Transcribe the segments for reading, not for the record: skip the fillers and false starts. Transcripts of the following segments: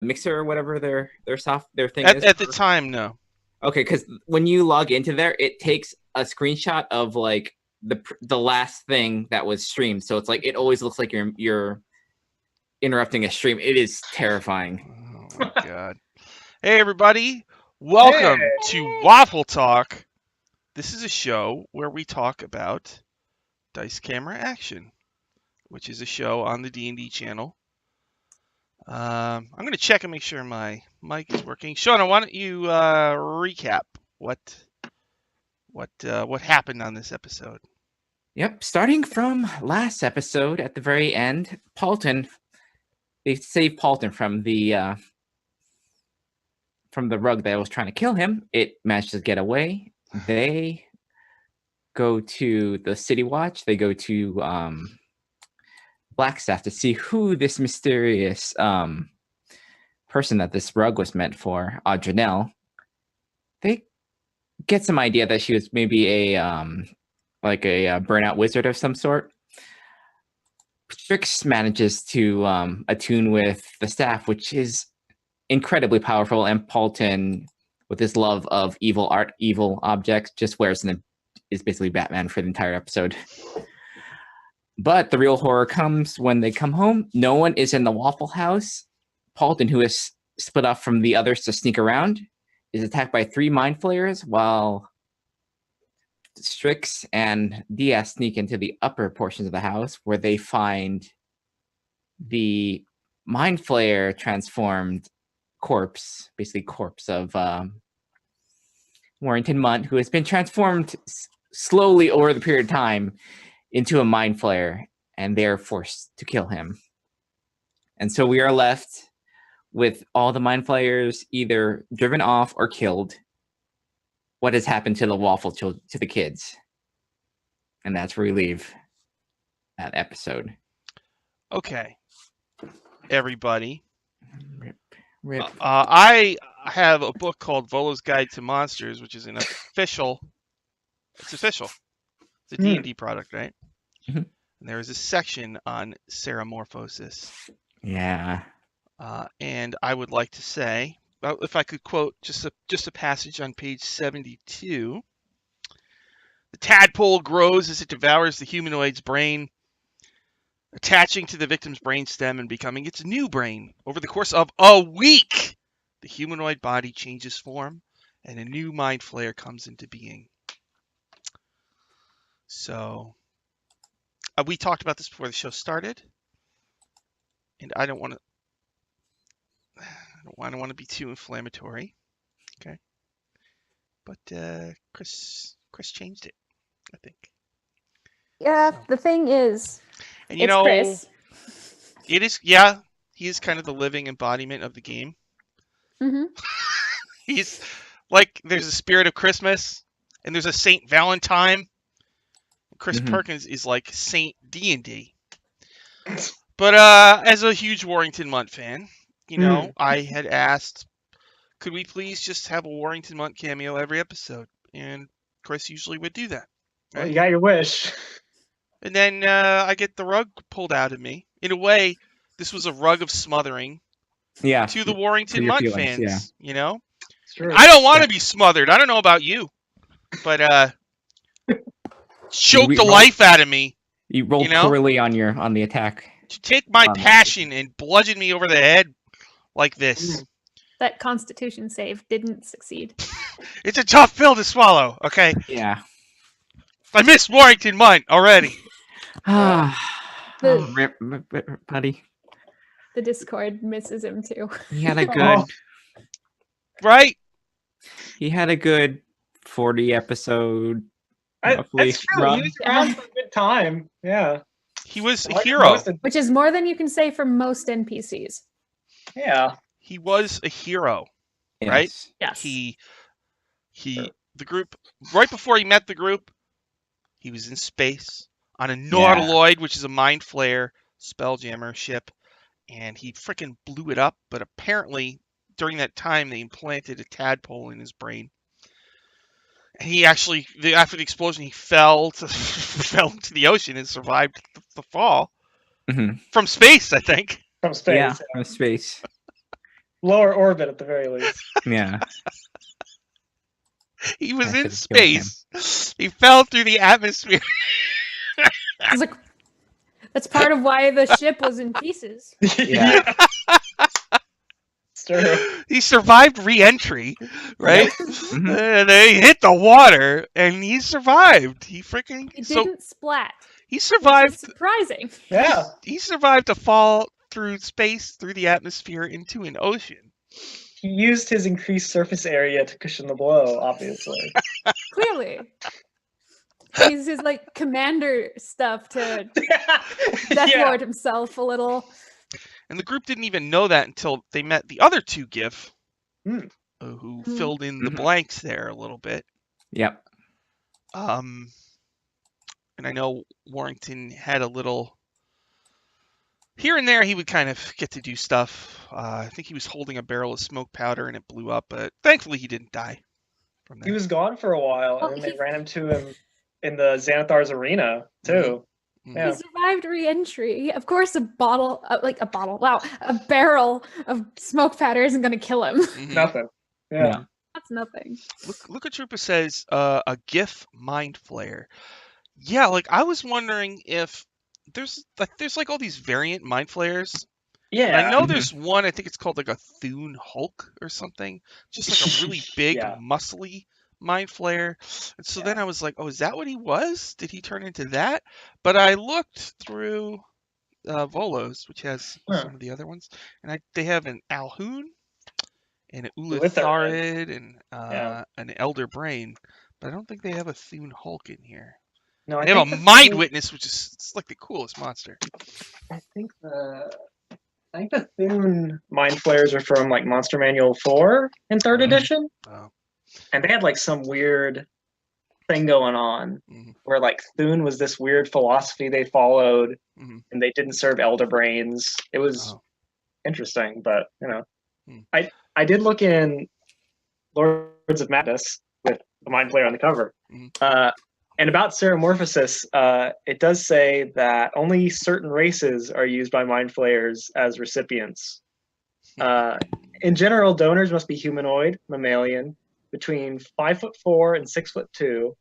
mixer or whatever their thing At is? the time, no. Okay, because when you log into there, it takes a screenshot of like the last thing that was streamed. So it's like it always looks like you're interrupting a stream. It is terrifying. Oh my god. Hey everybody, Hey, welcome to Waffle Talk. This is a show where we talk about Dice Camera Action, which is a show on the D&D channel. I'm going to check and make sure my mic is working. Shauna, why don't you recap what happened on this episode? Yep, starting from last episode at the very end, they saved Paulton from the rug that was trying to kill him. It managed to get away. They go to the City Watch. They go to Blackstaff to see who this mysterious person that this rug was meant for, Audranelle. They get some idea that she was maybe a burnout wizard of some sort. Strix manages to attune with the staff, which is incredibly powerful, and Paulton, with his love of evil art, evil objects, just wears and is basically Batman for the entire episode. But the real horror comes when they come home. No one is in the Waffle House. Paulton, who is split off from the others to sneak around, is attacked by 3 mind flayers, while Strix and Diaz sneak into the upper portions of the house, where they find the mind flayer transformed corpse of Warrington Munt, who has been transformed slowly over the period of time into a mind flayer, and they are forced to kill him. And so we are left with all the mind flayers either driven off or killed. What has happened to the Waffle to the kids? And that's where we leave that episode. Okay, everybody. Rip. I have a book called Volo's Guide to Monsters, which is an official. It's official. It's a D&D product, right? Mhm. And there is a section on ceramorphosis. Yeah. And I would like to say, if I could quote just a passage on page 72. The tadpole grows as it devours the humanoid's brain, attaching to the victim's brainstem and becoming its new brain. Over the course of a week, the humanoid body changes form, and a new mind flayer comes into being. So, we talked about this before the show started, and I don't want to be too inflammatory, okay? But Chris changed it, I think. Yeah, So. the thing is, And you it's know, Chris. it is, yeah, he is kind of the living embodiment of the game. Mm-hmm. He's like, there's a spirit of Christmas, and there's a Saint Valentine. Chris Perkins is like Saint D&D. But as a huge Warrington Munt fan, you know, I had asked, could we please just have a Warrington Munt cameo every episode? And Chris usually would do that. Right? Well, you got your wish. And then I get the rug pulled out of me. In a way, this was a rug of smothering to the Warrington Munt fans. Yeah. You know? I don't want to be smothered. I don't know about you. But choke the life out of me. You rolled poorly on the attack. To take my passion and bludgeon me over the head like this. That Constitution save didn't succeed. It's a tough pill to swallow, okay? Yeah. I missed Warrington Munt already. Rip, buddy. The Discord misses him too. He had a good... Right? He had a good 40 episode... That's true. He was around for a good time. Yeah. He was a hero. Which is more than you can say for most NPCs. Yeah. He was a hero. Yes. Right? Yes. The group, right before he met the group, he was in space on a Nautiloid, which is a mind flayer spelljammer ship, and he freaking blew it up, but apparently during that time they implanted a tadpole in his brain. He actually, after the explosion, he fell into the ocean and survived the fall from space, I think. From space. Yeah, from space. Lower orbit at the very least. Yeah. He was I in should've killed him. space. He fell through the atmosphere. It's like that's part of why the ship was in pieces. Yeah. It's true. He survived re-entry, right? Mhm. And they hit the water, and he survived. He freaking It so didn't splat. he Which is survived. surprising. Yeah. He survived to fall through space, through the atmosphere, into an ocean. He used his increased surface area to cushion the blow, obviously. Clearly. He used his like commander stuff to death Yeah. lord himself a little. And the group didn't even know that until they met the other two GIF, Hmm. who Hmm. filled in the Mhm. blanks there a little bit. Yep. And I know Warrington had a little. Here and there, he would kind of get to do stuff. I think he was holding a barrel of smoke powder and it blew up, but thankfully he didn't die from that. He was gone for a while, Well, and then they he- ran into him in the Xanathar's arena, too. Mhm. Yeah. He survived re-entry. Of course, a barrel, a barrel of smoke powder isn't going to kill him. Mhm. Nothing. Yeah. Yeah. That's nothing. Look what Troopa says, a GIF mind flare. Yeah, like I was wondering if there's like all these variant mind flares. Yeah. And I know Mhm. there's one, I think it's called like a Thune Hulk or something. Just like a really big, Yeah. muscly mind flare. And so then I was like, oh, is that what he was? Did he turn into that? But I looked through Volos, which has Huh. some of the other ones, and they have an Alhoon and an Ulitharid. Ulitharid and Yeah. an Elder Brain. But I don't think they have a Thune Hulk in here. No, I They have a think the Mind Thune- Witness, which is it's like the coolest monster. I think the Thune mind flares are from like Monster Manual 4 in 3rd Oh. edition, Oh. and they had like some weird thing going on Mhm. where like Thune was this weird philosophy they followed, Mhm. and they didn't serve elder brains. It was Oh. interesting, but Hmm. I did look in Lords of Madness with the mind flayer on the cover. Mhm. And about Ceramorphosis, it does say that only certain races are used by mind flayers as recipients. In general, donors must be humanoid, mammalian, between 5'4" and 6'2",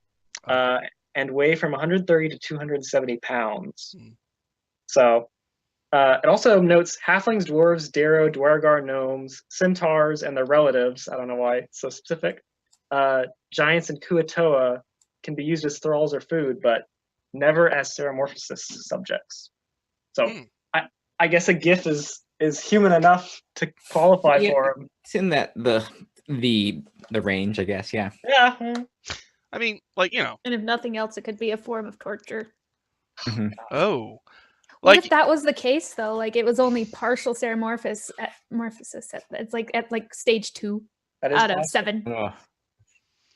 and weigh from 130 to 270 pounds. Hmm. So it also notes halflings, dwarves, Darrow, Dwargar, gnomes, centaurs, and their relatives. I don't know why it's so specific. Giants and Kuatoa can be used as thralls or food, but never as Ceramorphosis subjects. So Hmm. I guess a GIF is human enough to qualify Yeah. for him. It's in that the range, I guess. Yeah. Yeah. I mean, like, And if nothing else, it could be a form of torture. Mhm. oh. What Like, if that was the case though? Like it was only partial morphosis. It's like at like stage 2 That is out of 7. Oh,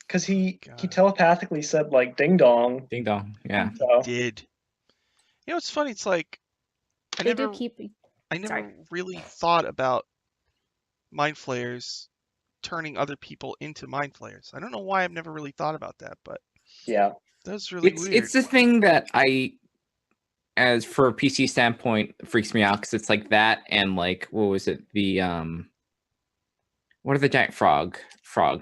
because he God. telepathically said like ding dong. ding dong. Yeah. So did. It's funny. It's like I They never do keep. I never really thought about mind flayers turning other people into mind flayers. I don't know why I've never really thought about that, but yeah. that's really weird. It's the thing that as for a PC standpoint, freaks me out because it's like that and like what was it? The what are the giant frog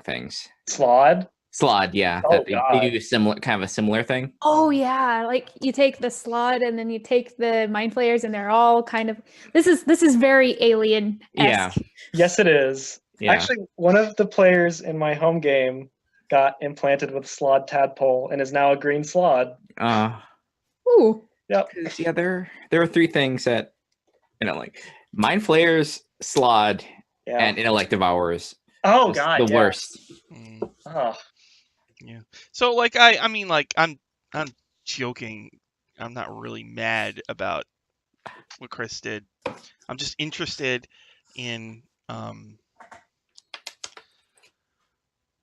things? Slod. Slod, yeah. Oh, They God. do a similar thing. Oh yeah, like you take the slot and then you take the mind flayers and they're all kind of. This is very alien. Yeah. Yes, it is. Yeah. Actually, one of the players in my home game got implanted with Slod Tadpole and is now a green Slod. Ooh. Yep. 'Cause, yeah, there are 3 things that like mind flayers, slod, Yeah. and intellect devourers. Oh Just God. the yeah. worst. Mm. Oh. So like I mean like I'm joking. I'm not really mad about what Chris did. I'm just interested in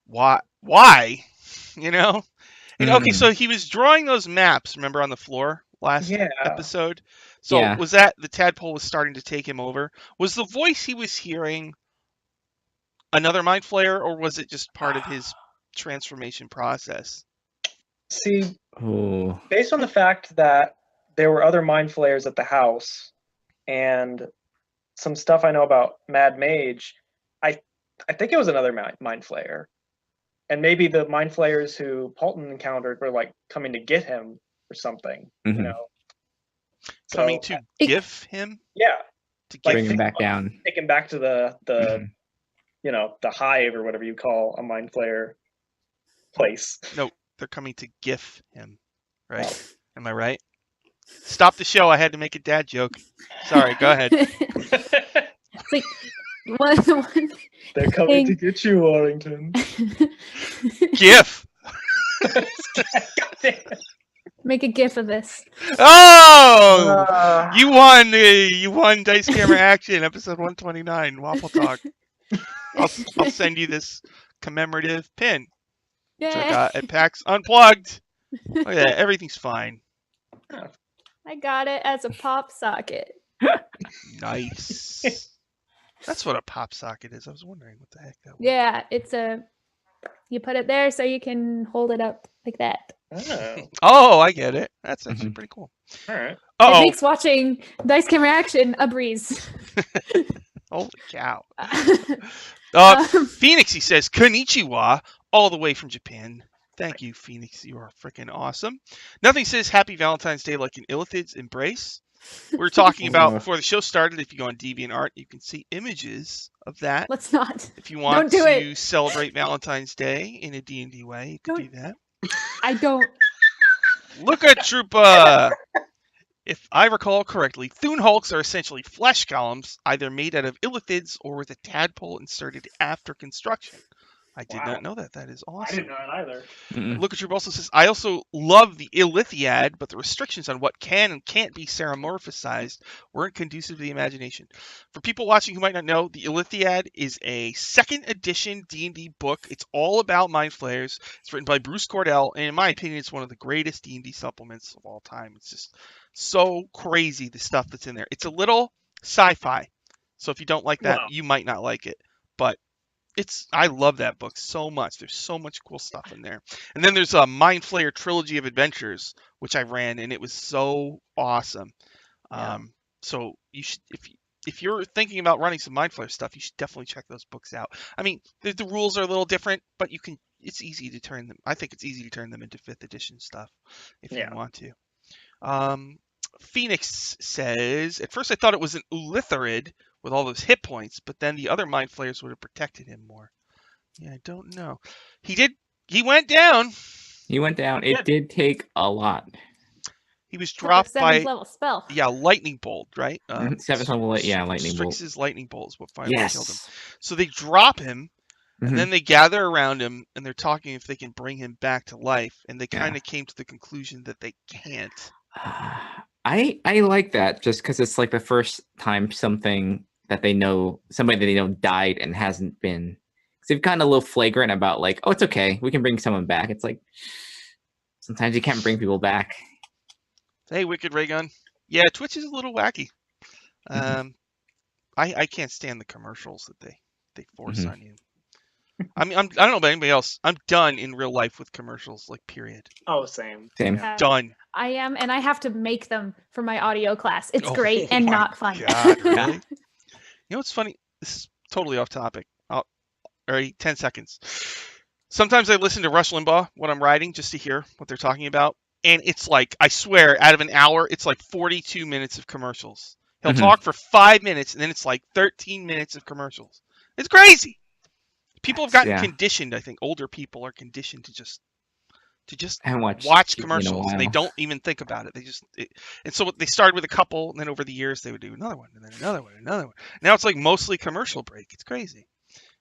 why And okay, so he was drawing those maps, remember, on the floor last Yeah. episode? So Yeah. was that the tadpole was starting to take him over? Was the voice he was hearing another mind flayer, or was it just part of his transformation process? See, Oh. based on the fact that there were other mind flayers at the house and some stuff I know about Mad Mage, I think it was another mind flayer, and maybe the mind flayers who Paulton encountered were like coming to get him or something. Mhm. You know, Coming So, to give him yeah, to like Bring him think back about- down. take him back to the Mhm. you know, the hive or whatever you call a mind flayer place. No, they're coming to gift him. Right? Am I right? Stop the show. I had to make a dad joke. Sorry. Go ahead. It's like one They're coming to thing- get you, Warrington. GIF. God damn it. Make a gif of this. Oh, Ah. you won. You won Dice Camera Action, episode 129, Waffle Talk. I'll send you this commemorative pin, which I Yeah, got at PAX Unplugged. Look at that. Everything's fine. I got it as a pop socket. Nice. That's what a pop socket is. I was wondering what the heck that was. Yeah, it's a. You put it there so you can hold it up like that. Oh, Oh, I get it. That's actually Mhm. pretty cool. all right. It Uh-oh. makes watching Dice Camera Action a breeze. Holy cow. Um, Phoenix, he says, Konnichiwa, all the way from Japan. Thank you, Phoenix. You are freaking awesome. Nothing says Happy Valentine's Day like an Illithid's embrace. We were talking about before the show started. If you go on DeviantArt, you can see images of that. Let's not. If you want Don't do to it. celebrate Valentine's Day in a D&D way, you can do that. I don't. Look at Troopa! If I recall correctly, Thune Hulks are essentially flesh golems, either made out of illithids or with a tadpole inserted after construction. I did Wow. not know that. That is I awesome. didn't know it either. Mm-mm. Look at Troop also says, I also love the Illithiad, but the restrictions on what can and can't be seramorphosized weren't conducive to the imagination. For people watching who might not know, the Illithiad is a second edition D&D book. It's all about mind flayers. It's written by Bruce Cordell, and in my opinion, it's one of the greatest D&D supplements of all time. It's just so crazy, the stuff that's in there. It's a little sci-fi, so if you don't like that, Wow. you might not like it, but I love that book so much. There's so much cool stuff in there. And then there's a Mind Flayer trilogy of adventures, which I ran, and it was so awesome. Yeah. So you should, if you're thinking about running some Mind Flayer stuff, you should definitely check those books out. I mean, the rules are a little different, but you can. It's easy to turn them. I think it's easy to turn them into 5th edition stuff if you Yeah. want to. Phoenix says, at first I thought it was an Ulitharid with all those hit points, but then the other Mind Flayers would have protected him more. Yeah, I don't know. He went down. He went down. It Yeah. did take a lot. He was Took a dropped 7th by, level spell. yeah, lightning bolt, right? Seventh level, yeah, lightning bolt. Strix's lightning bolt is what finally killed him. Yes. So they drop him, Mhm. and then they gather around him, and they're talking if they can bring him back to life, and they Yeah. kind of came to the conclusion that they can't. I like that just because it's like the first time somebody that they know died and hasn't been. Because they've gotten a little flagrant about like, oh, it's okay, we can bring someone back. It's like sometimes you can't bring people back. Hey, Wicked Raygun. Yeah, Twitch is a little wacky. I can't stand the commercials that they force Mhm. on you. I mean, I don't know about anybody else. I'm done in real life with commercials, like period. Oh, same. Same. Yeah. Done. I am, and I have to make them for my audio class. It's Oh great and my not fun. God, really? You know what's funny? This is totally off topic. Already 10 seconds. Sometimes I listen to Rush Limbaugh when I'm riding just to hear what they're talking about. And it's like, I swear, out of an hour, it's like 42 minutes of commercials. He'll Mhm. talk for 5 minutes, and then it's like 13 minutes of commercials. It's crazy. People have gotten Yeah. conditioned. I think older people are conditioned to just And watch watch TV in a commercials, and they while. don't even think about it. And so they started with a couple, and then over the years they would do another one, and then another one, another one. Now it's like mostly commercial break. It's crazy.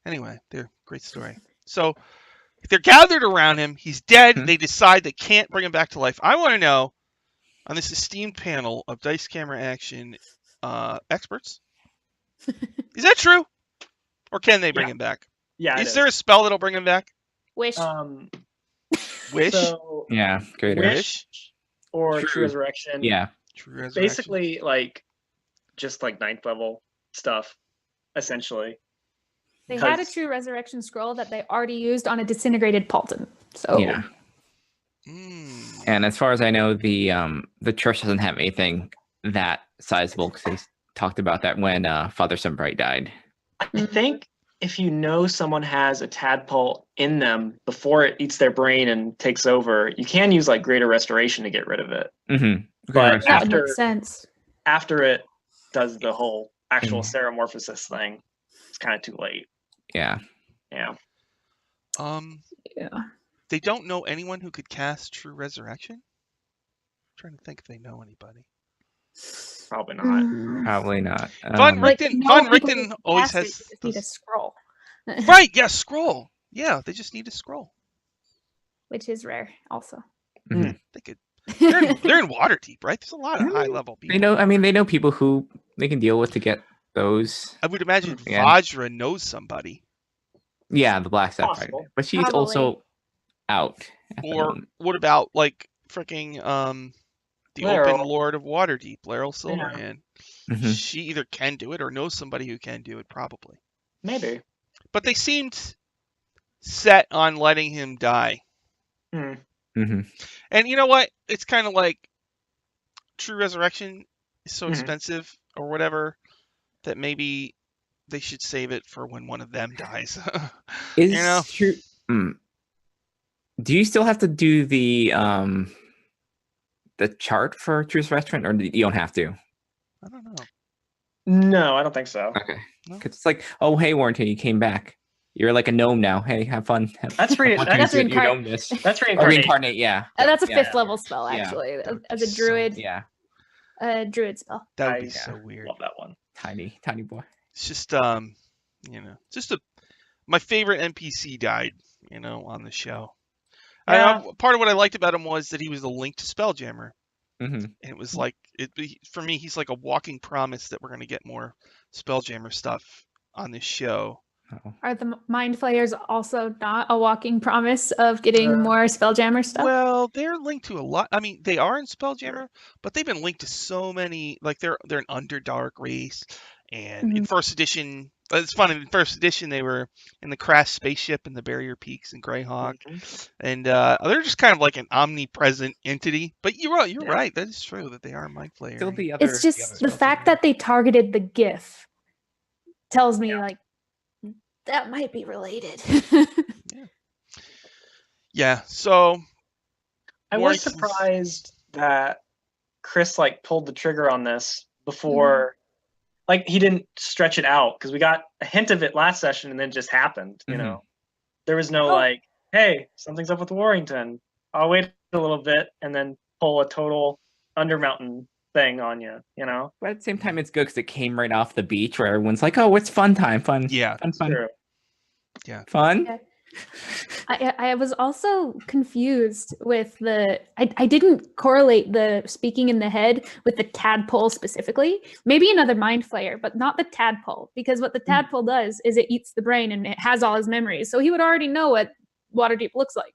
Anyway, they're great story. So if they're gathered around him, he's dead. Mhm. They decide they can't bring him back to life. I want to know on this esteemed panel of Dice Camera Action experts, is that true, or can they bring Yeah. him back? Yeah. it Is there a spell that'll bring him back? Wish. Wish. So Yeah, greater. Wish or True. True Resurrection. Yeah. True Resurrection. Basically, like just like 9th level stuff, essentially. They had a because- true resurrection scroll that they already used on a disintegrated Paulton. So Yeah. Mm. And as far as I know, the church doesn't have anything that sizable because they talked about that when Father Sunbright died. I think if you know someone has a tadpole in them before it eats their brain and takes over, you can use like greater restoration to get rid of it. Mm-hmm. But That would after make sense. after it does the whole actual Mhm. seromorphosis thing, it's kind of too late. Yeah. Yeah. Yeah. They don't know anyone who could cast True Resurrection. I'm trying to think if they know anybody. Probably not. Mm. Probably not. Von Like, Richten, no Von people Richten who always cast it has just need a those... scroll. Right, yeah, scroll. Yeah, they just need a scroll. Which is rare also. Mhm. They could. They're in Waterdeep, right? There's a lot of high level people. They know. I mean, they know people who they can deal with to get those. I would imagine Yeah. Vajra knows somebody. Yeah, the Black Sapphire. Possible. But she's Probably. also out. At the Or moment. what about like freaking the Laeral. Open Lord of Waterdeep, Laeral Silverhand? Mhm. She either can do it or knows somebody who can do it, probably. Maybe. But they seemed set on letting him die. Hmm. Mhm. And you know what? It's kind of like True Resurrection is so Mhm. expensive or whatever that maybe they should save it for when one of them dies. Is You know? true. Do you still have to do the chart for Truth Restaurant, or you don't have to? I don't know. No, I don't think so. Okay. No? Because it's like, oh, hey, Warrington, you came back. You're like a gnome now. Hey, have fun. That's re- have fun that's doing your reincarn- gnomeness. That's Or reincarnation. reincarnate, yeah. That's a Yeah. fifth level spell, Yeah. actually, That would as be a druid. Yeah. Druid spell. That would be I so weird. Love that one. Tiny boy. It's just my favorite NPC died, on the show. Yeah. Part of what I liked about him was that he was a link to Spelljammer. Mm-hmm. And it was like for me, he's like a walking promise that we're going to get more Spelljammer stuff on this show. Oh. Are the Mind Flayers also not a walking promise of getting more Spelljammer stuff? Well, they're linked to a lot. I mean, they are in Spelljammer, but they've been linked to so many. Like they're an Underdark race, and in first edition, it's fun. In first edition, they were in the crashed spaceship in the Barrier Peaks in Greyhawk, and they're just kind of like an omnipresent entity. But you're right. That is true that they are Mind Flayer. Still the other. It's just the fact that they targeted the GIF tells me like that might be related. Yeah. So I was surprised that Chris like pulled the trigger on this before, like he didn't stretch it out because we got a hint of it last session and then it just happened. You know, there was no like, hey, something's up with Warrington. I'll wait a little bit and then pull a total Undermountain thing on you. You know, but at the same time, it's good because it came right off the beach where everyone's like, "Oh, it's fun time, fun, yeah, fun, true. Yeah, fun." Yeah. I was also confused with I didn't correlate the speaking in the head with the tadpole specifically. Maybe another mind flayer, but not the tadpole, because what the tadpole does is it eats the brain and it has all his memories. So he would already know what Waterdeep looks like.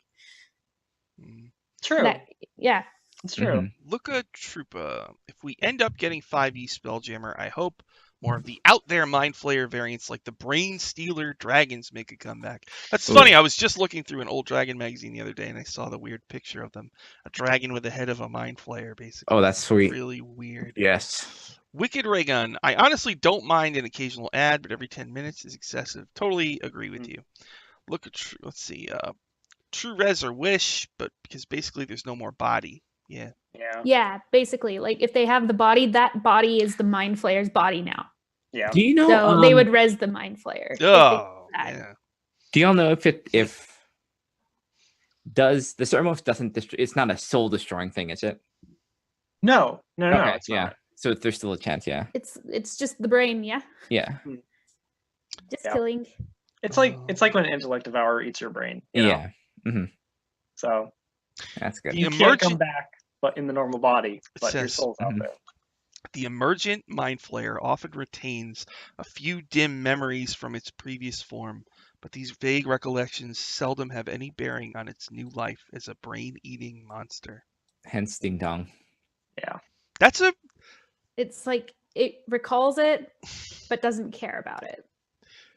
True. Yeah. It's true. Look at Troopa. If we end up getting 5e Spelljammer, I hope more of the out there Mind Flayer variants like the Brain Stealer dragons make a comeback. That's funny. I was just looking through an old dragon magazine the other day and I saw the weird picture of them. A dragon with the head of a Mind Flayer, basically. Oh, that's sweet. Really weird. Yes. Wicked Ray Gun. I honestly don't mind an occasional ad, but every 10 minutes is excessive. Totally agree with you. Look at, let's see, True Res or Wish, but because basically there's no more body. Yeah. Yeah, basically. Like if they have the body, that body is the Mind Flayer's body now. Yeah. Do you know? So they would res the Mind Flayer. Oh, yeah. Do y'all know if does the Seromorph doesn't destroy? It's not a soul destroying thing, is it? No. Okay, It's yeah. not. So there's still a chance, yeah. It's just the brain, yeah. Yeah. Just killing. It's like when an intellect devourer eats your brain. You know? Yeah. Mm-hmm. So That's good. you can't come back, but in the normal body, but your says, soul's out there. The emergent Mind Flayer often retains a few dim memories from its previous form, but these vague recollections seldom have any bearing on its new life as a brain-eating monster. Hence Ding Dong. Yeah. It's like it recalls it, but doesn't care about it.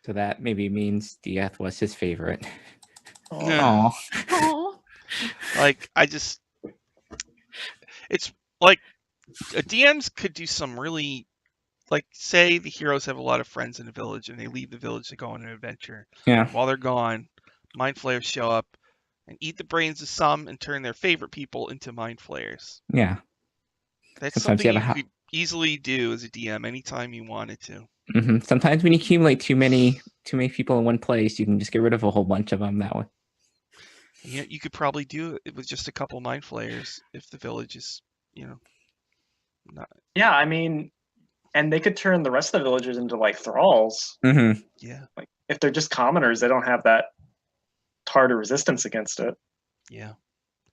So that maybe means Dieth was his favorite. Yeah. Oh. Like, it's like DMs could do some really like say the heroes have a lot of friends in the village and they leave the village to go on an adventure. Yeah. While they're gone, mind flayers show up and eat the brains of some and turn their favorite people into mind flayers. Yeah. That's Sometimes something you you have a could easily do as a DM anytime you wanted to. Sometimes when you accumulate too many people in one place, you can just get rid of a whole bunch of them that way. You could probably do it with just a couple mind flayers if the village is, not. Yeah, I mean, and they could turn the rest of the villagers into like thralls. Mm-hmm. Yeah. Like if they're just commoners, they don't have that harder resistance against it. Yeah.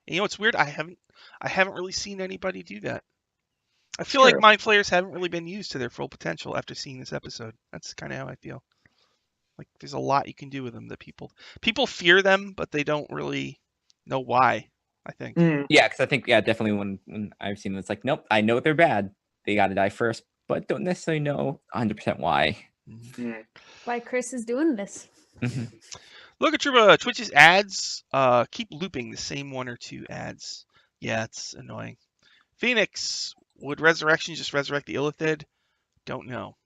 And it's weird. I haven't really seen anybody do that. I feel True. like mind flayers haven't really been used to their full potential after seeing this episode. That's kind of how I feel. Like there's a lot you can do with them that people fear them, but they don't really know why. I think. Yeah, because I think definitely when I've seen them, it's like, nope, I know they're bad. They got to die first, but don't necessarily know 100% why. Why Chris is doing this. Look at your Twitch's ads. Keep looping the same one or two ads. Yeah, it's annoying. Phoenix, would resurrection just resurrect the Illithid? Don't know.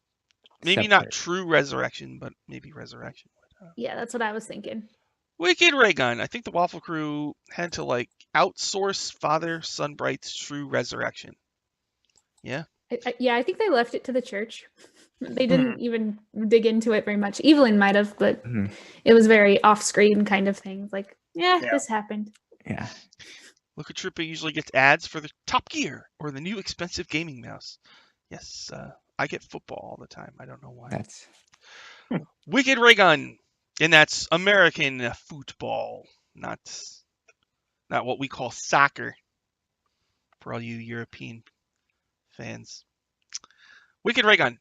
Maybe not true resurrection, but maybe resurrection. Yeah, that's what I was thinking. Wicked Raygun. I think the Waffle Crew had to outsource Father Sunbright's true resurrection. Yeah. I think they left it to the church. They didn't even dig into it very much. Evelyn might have, but it was very off-screen kind of thing. Like, this happened. Yeah. Look at Trippa usually gets ads for the Top Gear or the new expensive gaming mouse. Yes, I get football all the time. I don't know why. That's Wicked Raygun. And that's American football, not what we call soccer for all you European fans. Wicked Raygun.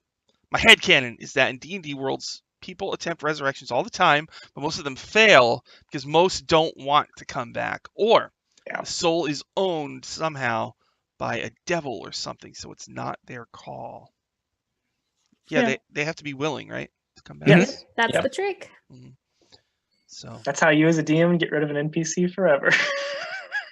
My headcanon is that in D&D worlds, people attempt resurrections all the time, but most of them fail because most don't want to come back. Or the soul is owned somehow by a devil or something, so it's not their call. Yeah. They have to be willing, right? To come back. Yes. That's the trick. So that's how you as a DM get rid of an NPC forever.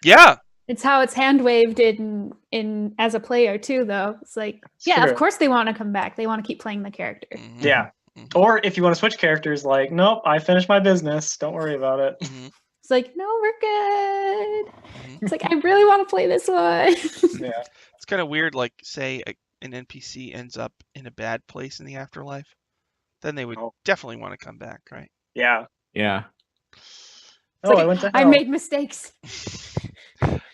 Yeah. It's how it's hand waved in as a player too, though. It's like, True. of course they want to come back. They want to keep playing the character. Yeah. Or if you want to switch characters, like, nope, I finished my business. Don't worry about it. It's like, no, we're good. It's like, I really want to play this one. Yeah. It's kind of weird, like, say an NPC ends up in a bad place in the afterlife. Then they would definitely want to come back, right? Yeah. Yeah. Oh, I went to hell. I made mistakes.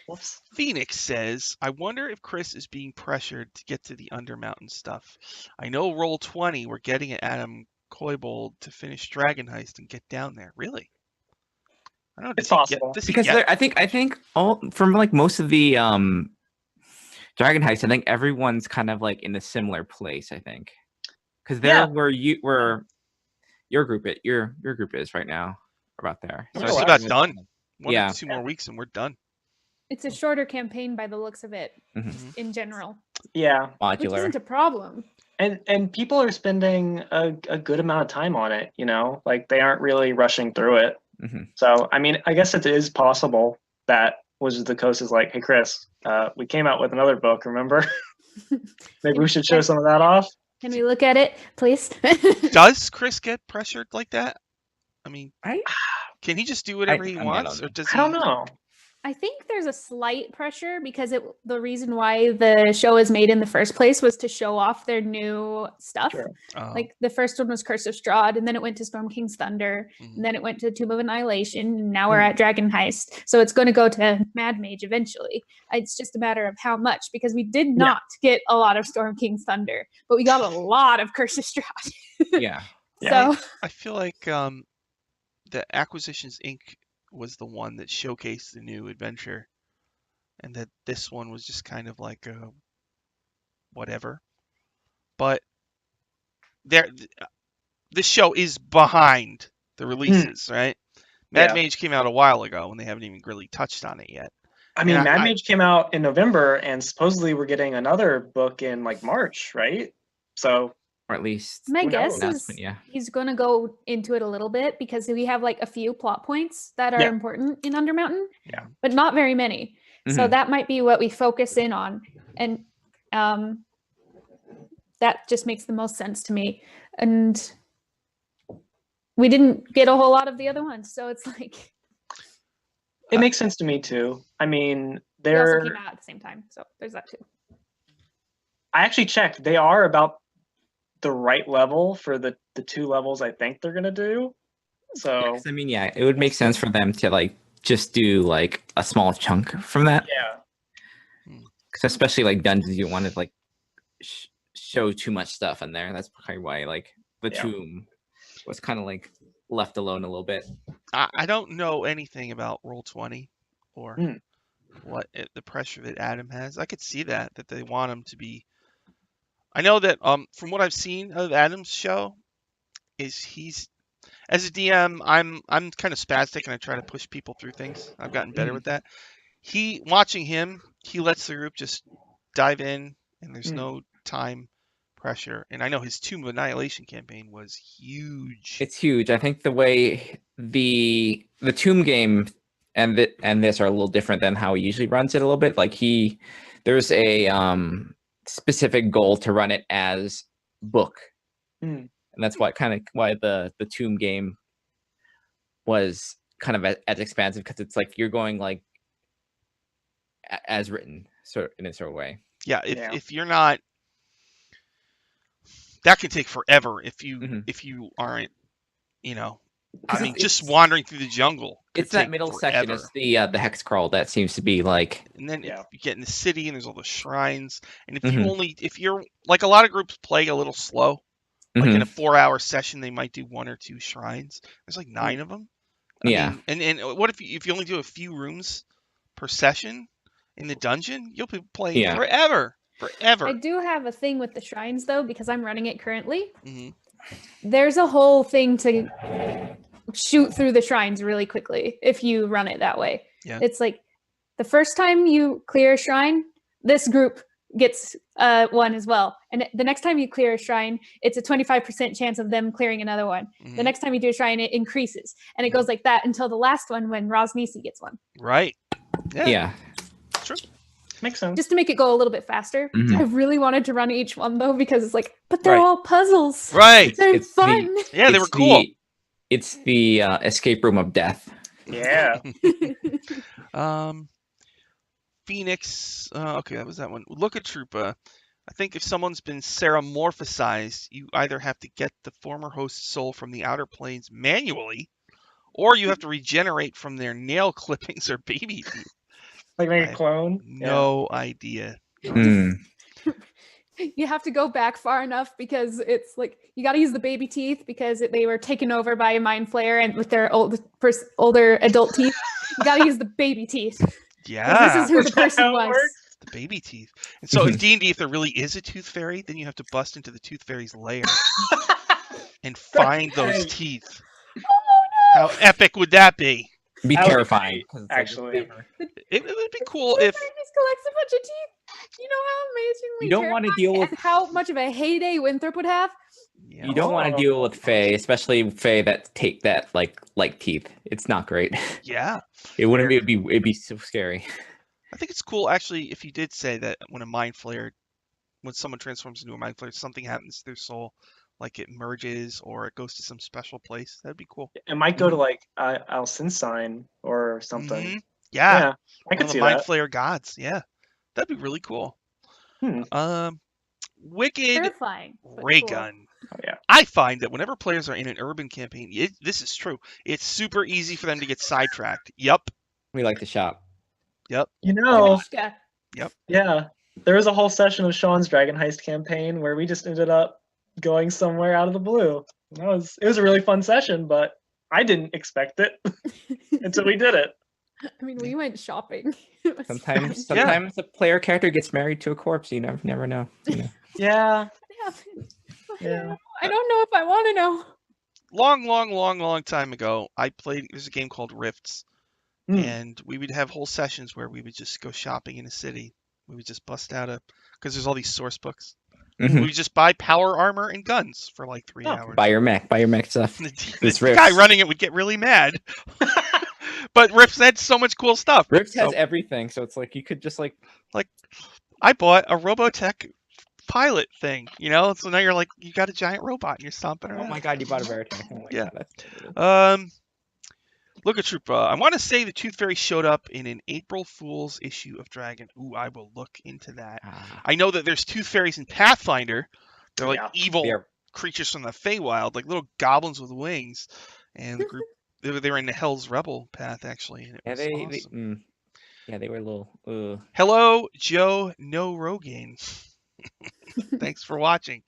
Whoops. Phoenix says, I wonder if Chris is being pressured to get to the Undermountain stuff. I know Roll20 we're getting at Adam Koibold to finish Dragon Heist and get down there. Really? I don't know. It's possible. Because I think all from most of the Dragon Heist, I think everyone's kind of in a similar place. I think because they're where your group is right now, about there. So it's about done. One or 2 more weeks and we're done. It's a shorter campaign by the looks of it in general. Yeah. Modular. Which isn't a problem. And people are spending a good amount of time on it, they aren't really rushing through it. So, I mean, I guess it is possible that Wizards of the Coast is like, hey, Chris, we came out with another book, remember? Maybe we should show some of that off. Can we look at it, please? Does Chris get pressured like that? I mean, can he just do whatever he wants? Or does he... I don't know. I think there's a slight pressure because the reason why the show is made in the first place was to show off their new stuff. Sure. Like the first one was Curse of Strahd, and then it went to Storm King's Thunder, and then it went to Tomb of Annihilation, and now we're at Dragon Heist. So it's going to go to Mad Mage eventually. It's just a matter of how much, because we did not get a lot of Storm King's Thunder, but we got a lot of Curse of Strahd. Yeah. So I feel like the Acquisitions Inc. was the one that showcased the new adventure, and that this one was just kind of like a whatever. But this show is behind the releases, right? Mad Mage came out a while ago, and they haven't even really touched on it yet. I mean, Mad Mage came out in November, and supposedly we're getting another book in March, right? So, or at least my guess is he's going to go into it a little bit, because we have a few plot points that are important in Undermountain, but not very many. So that might be what we focus in on. And that just makes the most sense to me. And we didn't get a whole lot of the other ones, so it's like It makes sense to me too. I mean, they also they're. came out at the same time, so there's that too. I actually checked. They are about the right level for the 2 levels I think they're gonna do. So 'Cause, I mean, yeah, it would make sense for them to like just do like a small chunk from that. yeah, Because especially like dungeons, you don't want to like show too much stuff in there. That's probably why like the Yeah. tomb was kind of like left alone a little bit. I don't know anything about Roll20 or Hmm. the pressure that Adam has. I could see that they want him to be. I know that from what I've seen of Adam's show, is he's as a DM, I'm kind of spastic and I try to push people through things. I've gotten better with that. Watching him, he lets the group just dive in, and there's no time pressure. And I know his Tomb of Annihilation campaign was huge. It's huge. I think the way the tomb game and this are a little different than how he usually runs it a little bit. Like there's a specific goal to run it as book. And that's why the tomb game was kind of as expansive, because it's like you're going like as written, sort in a sort of way. Yeah, if you're not, that can take forever if you aren't, I mean, just wandering through the jungle. It's that middle section. It's the hex crawl that seems to be like. And then you get in the city and there's all the shrines. And if you're like, a lot of groups play a little slow, like in a 4-hour session, they might do 1 or 2 shrines. There's like 9 of them. I mean, and what if you only do a few rooms per session in the dungeon? You'll be playing forever. I do have a thing with the shrines though, because I'm running it currently. There's a whole thing to shoot through the shrines really quickly if you run it that way. Yeah. It's like the first time you clear a shrine, this group gets one as well. And the next time you clear a shrine, it's a 25% chance of them clearing another one. The next time you do a shrine, it increases. And it goes like that until the last one when Rosnisi gets one. Right. Yeah. True. Makes sense. Just to make it go a little bit faster. I really wanted to run each one though, because it's like, but they're all puzzles. Right. They're fun. Yeah, they were cool. It's the escape room of death. Yeah. Phoenix. Okay, that was that one. Look at Troopa. I think if someone's been ceramorphized, you either have to get the former host's soul from the outer planes manually, or you have to regenerate from their nail clippings or baby teeth. Like make a clone? No idea. You have to go back far enough, because it's like you got to use the baby teeth because they were taken over by a mind flayer, and with their older adult teeth, you got to use the baby teeth. Yeah, this is who the person was. The baby teeth. And so in D&D, if there really is a tooth fairy, then you have to bust into the tooth fairy's lair and find those teeth. Oh no! How epic would that be? Be terrifying. Actually, it would be cool if just collects a bunch of teeth. You know how amazingly you don't want to deal with how much of a heyday Winthrop would have. You don't want to deal with Fae, especially Fae that take that like teeth. It's not great. Yeah, it wouldn't. It'd be so scary. I think it's cool actually if you did say that when someone transforms into a mind flayer, something happens to their soul, like it merges or it goes to some special place. That'd be cool. It might go to like Alcinsign or something. Yeah, I could see the mind that. flayer gods. Yeah, that'd be really cool. Wicked Terrifying. ray Cool. gun. Oh, yeah. I find that whenever players are in an urban campaign, this is true. It's super easy for them to get sidetracked. Yup. We like to shop. Yep. You know. Yep. Yeah. There was a whole session of Sean's Dragon Heist campaign where we just ended up going somewhere out of the blue. It was a really fun session, but I didn't expect it until we did it. I mean, we went shopping. Sometimes a player character gets married to a corpse. You never know. You know. Yeah. Yeah. I don't know if I want to know. Long time ago, there's a game called Rifts, and we would have whole sessions where we would just go shopping in a city. We would just bust out because there's all these source books. We would just buy power armor and guns for like 3 hours. Buy your mech stuff. The guy running it would get really mad. But Rifts had so much cool stuff. Rifts has everything, so it's like you could just like I bought a Robotech pilot thing, you know? So now you're like, you got a giant robot and you're stomping Oh around. my god, you bought a Veritech. Oh my Yeah. god, that's cool. Look at Troop. I want to say the Tooth Fairy showed up in an April Fool's issue of Dragon. Ooh, I will look into that. I know that there's Tooth Fairies in Pathfinder. They're like evil creatures from the Feywild, like little goblins with wings. And the group, they were in the Hell's Rebel path, actually. And it was awesome. They were a little... Hello, Joe No Rogaine. Thanks for watching.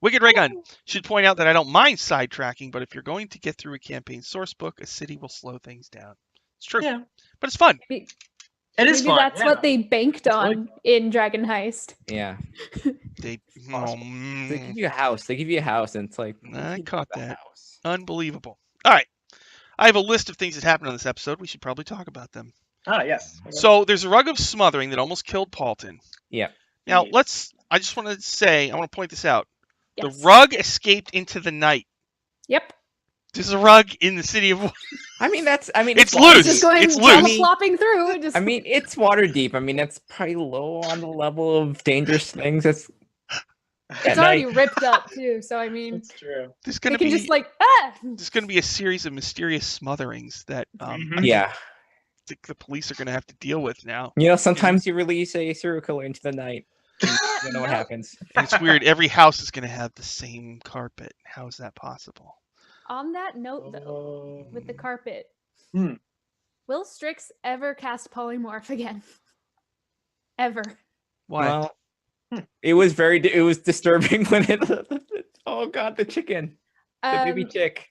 Wicked Raygun should point out that I don't mind sidetracking, but if you're going to get through a campaign source book, a city will slow things down. It's true. Yeah. But it's fun. It is Maybe fun. that's what they banked It's on in Dragon Heist. Yeah. They They give you a house. They give you a house, and it's like... I caught that. House. Unbelievable. All right. I have a list of things that happened on this episode. We should probably talk about them. Yes. Okay. So there's a rug of smothering that almost killed Paulton. Yeah. Now, I just want to point this out. Yes. The rug escaped into the night. Yep. There's a rug in the city of... it's loose. Just going It's loose. flopping through. Just... it's water deep. That's probably low on the level of dangerous things. It's already ripped up too. So That's true. There's gonna can be just There's gonna be a series of mysterious smotherings that the police are gonna have to deal with now. Sometimes you release a serial killer into the night. You don't know what happens. And it's weird. Every house is gonna have the same carpet. How is that possible? On that note, though, with the carpet, Hmm. will Strix ever cast polymorph again? Ever? Why? Well, it was disturbing when oh god, the chicken, the baby chick.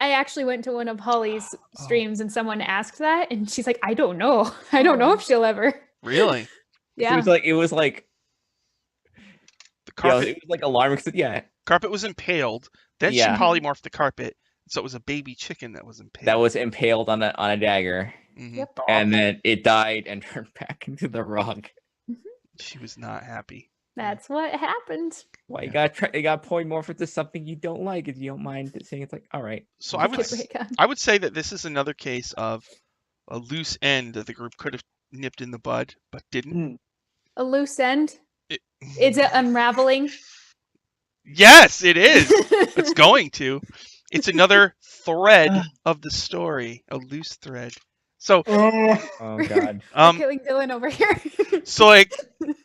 I actually went to one of Holly's streams and someone asked that, and she's like, "I don't know. I don't know if she'll ever." Really? Yeah. It was like the carpet. It was like alarming. Carpet was impaled. Then she polymorphed the carpet, so it was a baby chicken that was impaled. That was impaled on a dagger. Mm-hmm. Yep. And then it died and turned back into the rug. She was not happy. That's what happened. Well, you got polymorph into something you don't like if you don't mind saying it's like, all right. So I would say that this is another case of a loose end that the group could have nipped in the bud, but didn't. A loose end? Is it unraveling? Yes, it is. It's going to. It's another thread of the story, a loose thread. So, oh god, killing Dylan over here. So,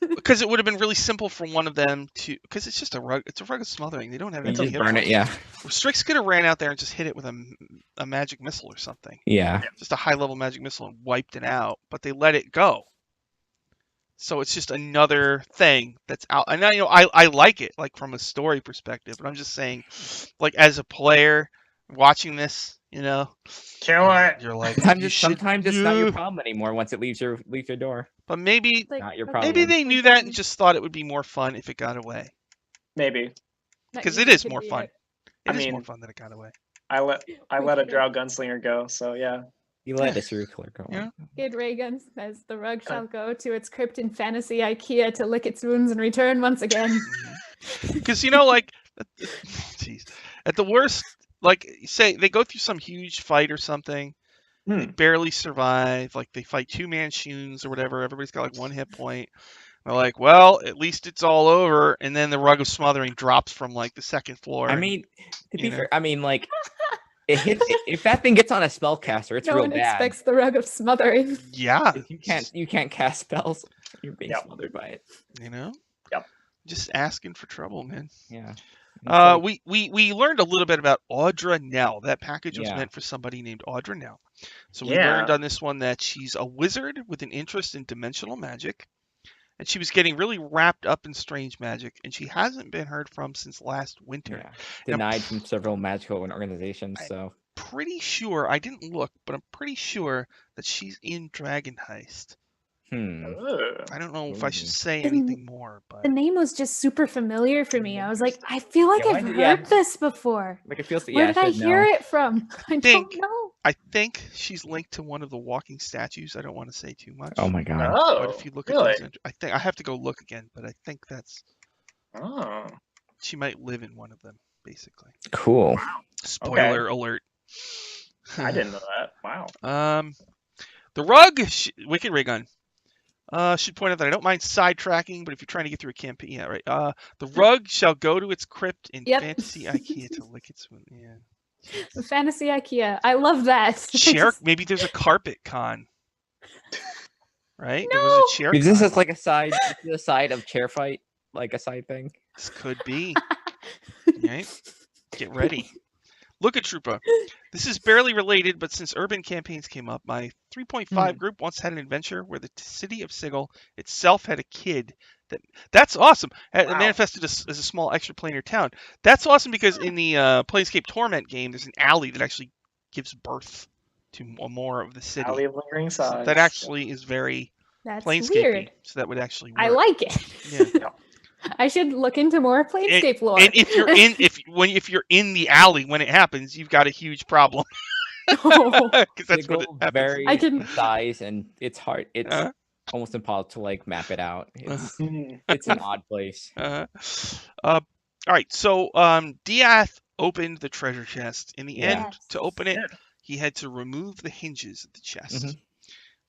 because it would have been really simple for one of them to, because it's just a rug. It's a rug of smothering. They don't have anything. Just burn it, yeah. Strix could have ran out there and just hit it with a magic missile or something. Yeah. Just a high level magic missile and wiped it out, but they let it go. So it's just another thing that's out. And I like it, like from a story perspective, but I'm just saying, like as a player watching this, kill it. You're like, sometimes it's not your problem anymore once it leaves your door. But maybe not your problem. Maybe they knew that and just thought it would be more fun if it got away. Maybe. Because it is more fun. It is more fun that it got away. I let a drow gunslinger go, so yeah. You let a serial killer go. Yeah. Kid Reagan says the rug shall go to its crypt in fantasy IKEA to lick its wounds and return once again. Because like, jeez, at the worst, like say they go through some huge fight or something, they barely survive. Like they fight 2-man shoons or whatever. Everybody's got like 1 hit point. They're like, well, at least it's all over. And then the rug of smothering drops from like the 2nd floor. To be fair, like. It hits. If that thing gets on a spellcaster, it's real bad. No one expects the rug of smothering. Yeah. You can't cast spells. You're being smothered by it. Yep. Just asking for trouble, man. Yeah. We learned a little bit about Audra Nell. That package was meant for somebody named Audra Nell. So we learned on this one that she's a wizard with an interest in dimensional magic. And she was getting really wrapped up in strange magic, and she hasn't been heard from since last winter. Yeah. Denied from several magical organizations. So pretty sure, I didn't look, but I'm pretty sure that she's in Dragon Heist. I don't know if I should say anything more, but the name was just super familiar for me. I was like, I feel like I've heard this before. Like it feels. Where did I hear it from? I don't know. I think she's linked to one of the walking statues. I don't want to say too much. Oh my god! But if you look at those, I have to go look again, but I think that's. Oh. She might live in one of them, basically. Cool. Spoiler alert. I didn't know that. Wow. The rug, Wicked Raygun. Should point out that I don't mind sidetracking, but if you're trying to get through a campaign, yeah, right. The rug shall go to its crypt in Yep. fantasy IKEA to lick its wound. Yeah. Fantasy IKEA. I love that. Chair. Maybe there's a carpet con. Right? There was No. a chair Is this con. just like a side, the side of chair fight, like a side thing? This could be. Right? Get ready. Look at Troopa. This is barely related, but since urban campaigns came up, my 3.5 group once had an adventure where the city of Sigil itself had a kid. That's awesome. It manifested as a small extraplanar town. That's awesome because in the Planescape Torment game, there's an alley that actually gives birth to more of the city. Alley of Lingering Sighs. So that actually is very That's Planescape-y. weird. So that would actually work. I like it. Yeah. I should look into more Planescape lore. And if you're if you're in the alley when it happens, you've got a huge problem. Oh. Because that's what it Sigil happens. very I can- size, and it's hard. It's almost impossible to like map it out. It's an odd place. All right, so Diath opened the treasure chest. In the end, Yes. to open it, he had to remove the hinges of the chest.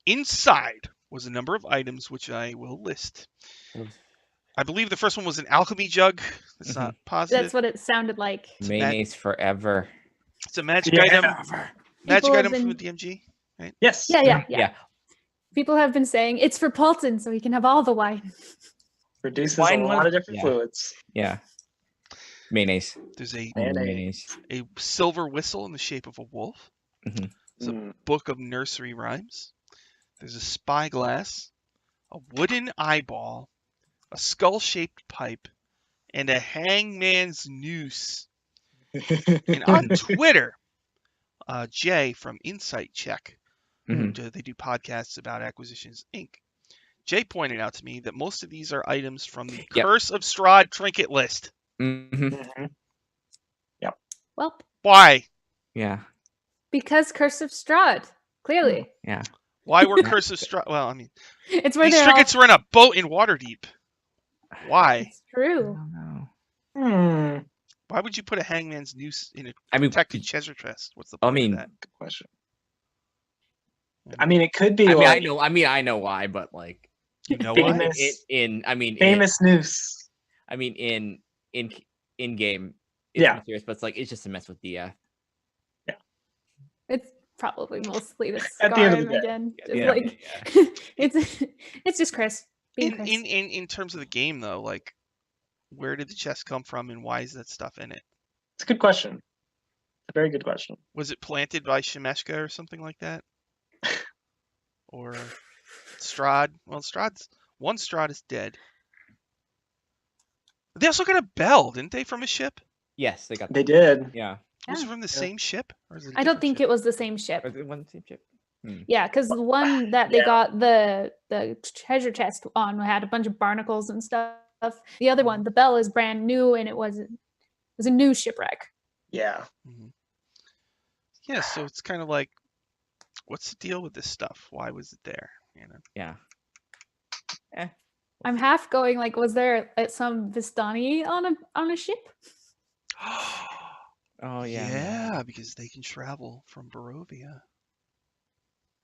Inside was a number of items, which I will list. I believe the first one was an alchemy jug. That's not positive. That's what it sounded like. Mayonnaise forever. It's a magic item. Magic People have item from the been- DMG. Yes. Yeah. People have been saying it's for Paulton, so he can have all the wine. Produces Wine a was- lot of different yeah. fluids. Yeah. Mayonnaise. There's a Mayonnaise. silver whistle in the shape of a wolf. Mhm. There's a book of nursery rhymes. There's a spyglass, a wooden eyeball, a skull-shaped pipe, and a hangman's noose. And on Twitter, Jay from Insight Check, Mhm. they do podcasts about Acquisitions Inc. Jay pointed out to me that most of these are items from the Yep. Curse of Strahd trinket list. Mhm. Well, Why? Yeah. because Curse of Strahd, clearly. Yeah. Why were Curse of Strahd? Well, I mean, It's where these they're all... trinkets were in a boat in Waterdeep. Why? It's I true. don't know. Hmm. Why would you put a hangman's noose in a I mean, protected treasure chest? What's the I point mean, of that? Good question. I mean, it could be I like know. I know why, but like, You know famous, why? famous noose. In game, it's Yeah. mysterious, but it's like it's just a mess with Dia. It's probably mostly the At the end of the Scarm day. again. Just Yeah. like it's just Chris being Chris. In terms of the game though, like where did the chest come from and why is that stuff in it? It's a good question. It's a very good question. Was it planted by Shemeshka or something like that? Or Strahd? Well, one Strahd is dead. They also got a bell, didn't they, from a ship? Yes, they got. They did. Yeah. Was it Yeah. from the same ship? Or is it a I don't different think ship? it was the same ship. Was it one same chip? Yeah, because the one that they Yeah. got the treasure chest on had a bunch of barnacles and stuff. The other one, the bell, is brand new, and it was a new shipwreck. Yeah. Mhm. Yeah, so it's kind of like, what's the deal with this stuff? Why was it there? You know. Yeah. I'm half going like, was there some Vistani on a ship? Oh yeah. Yeah, because they can travel from Barovia.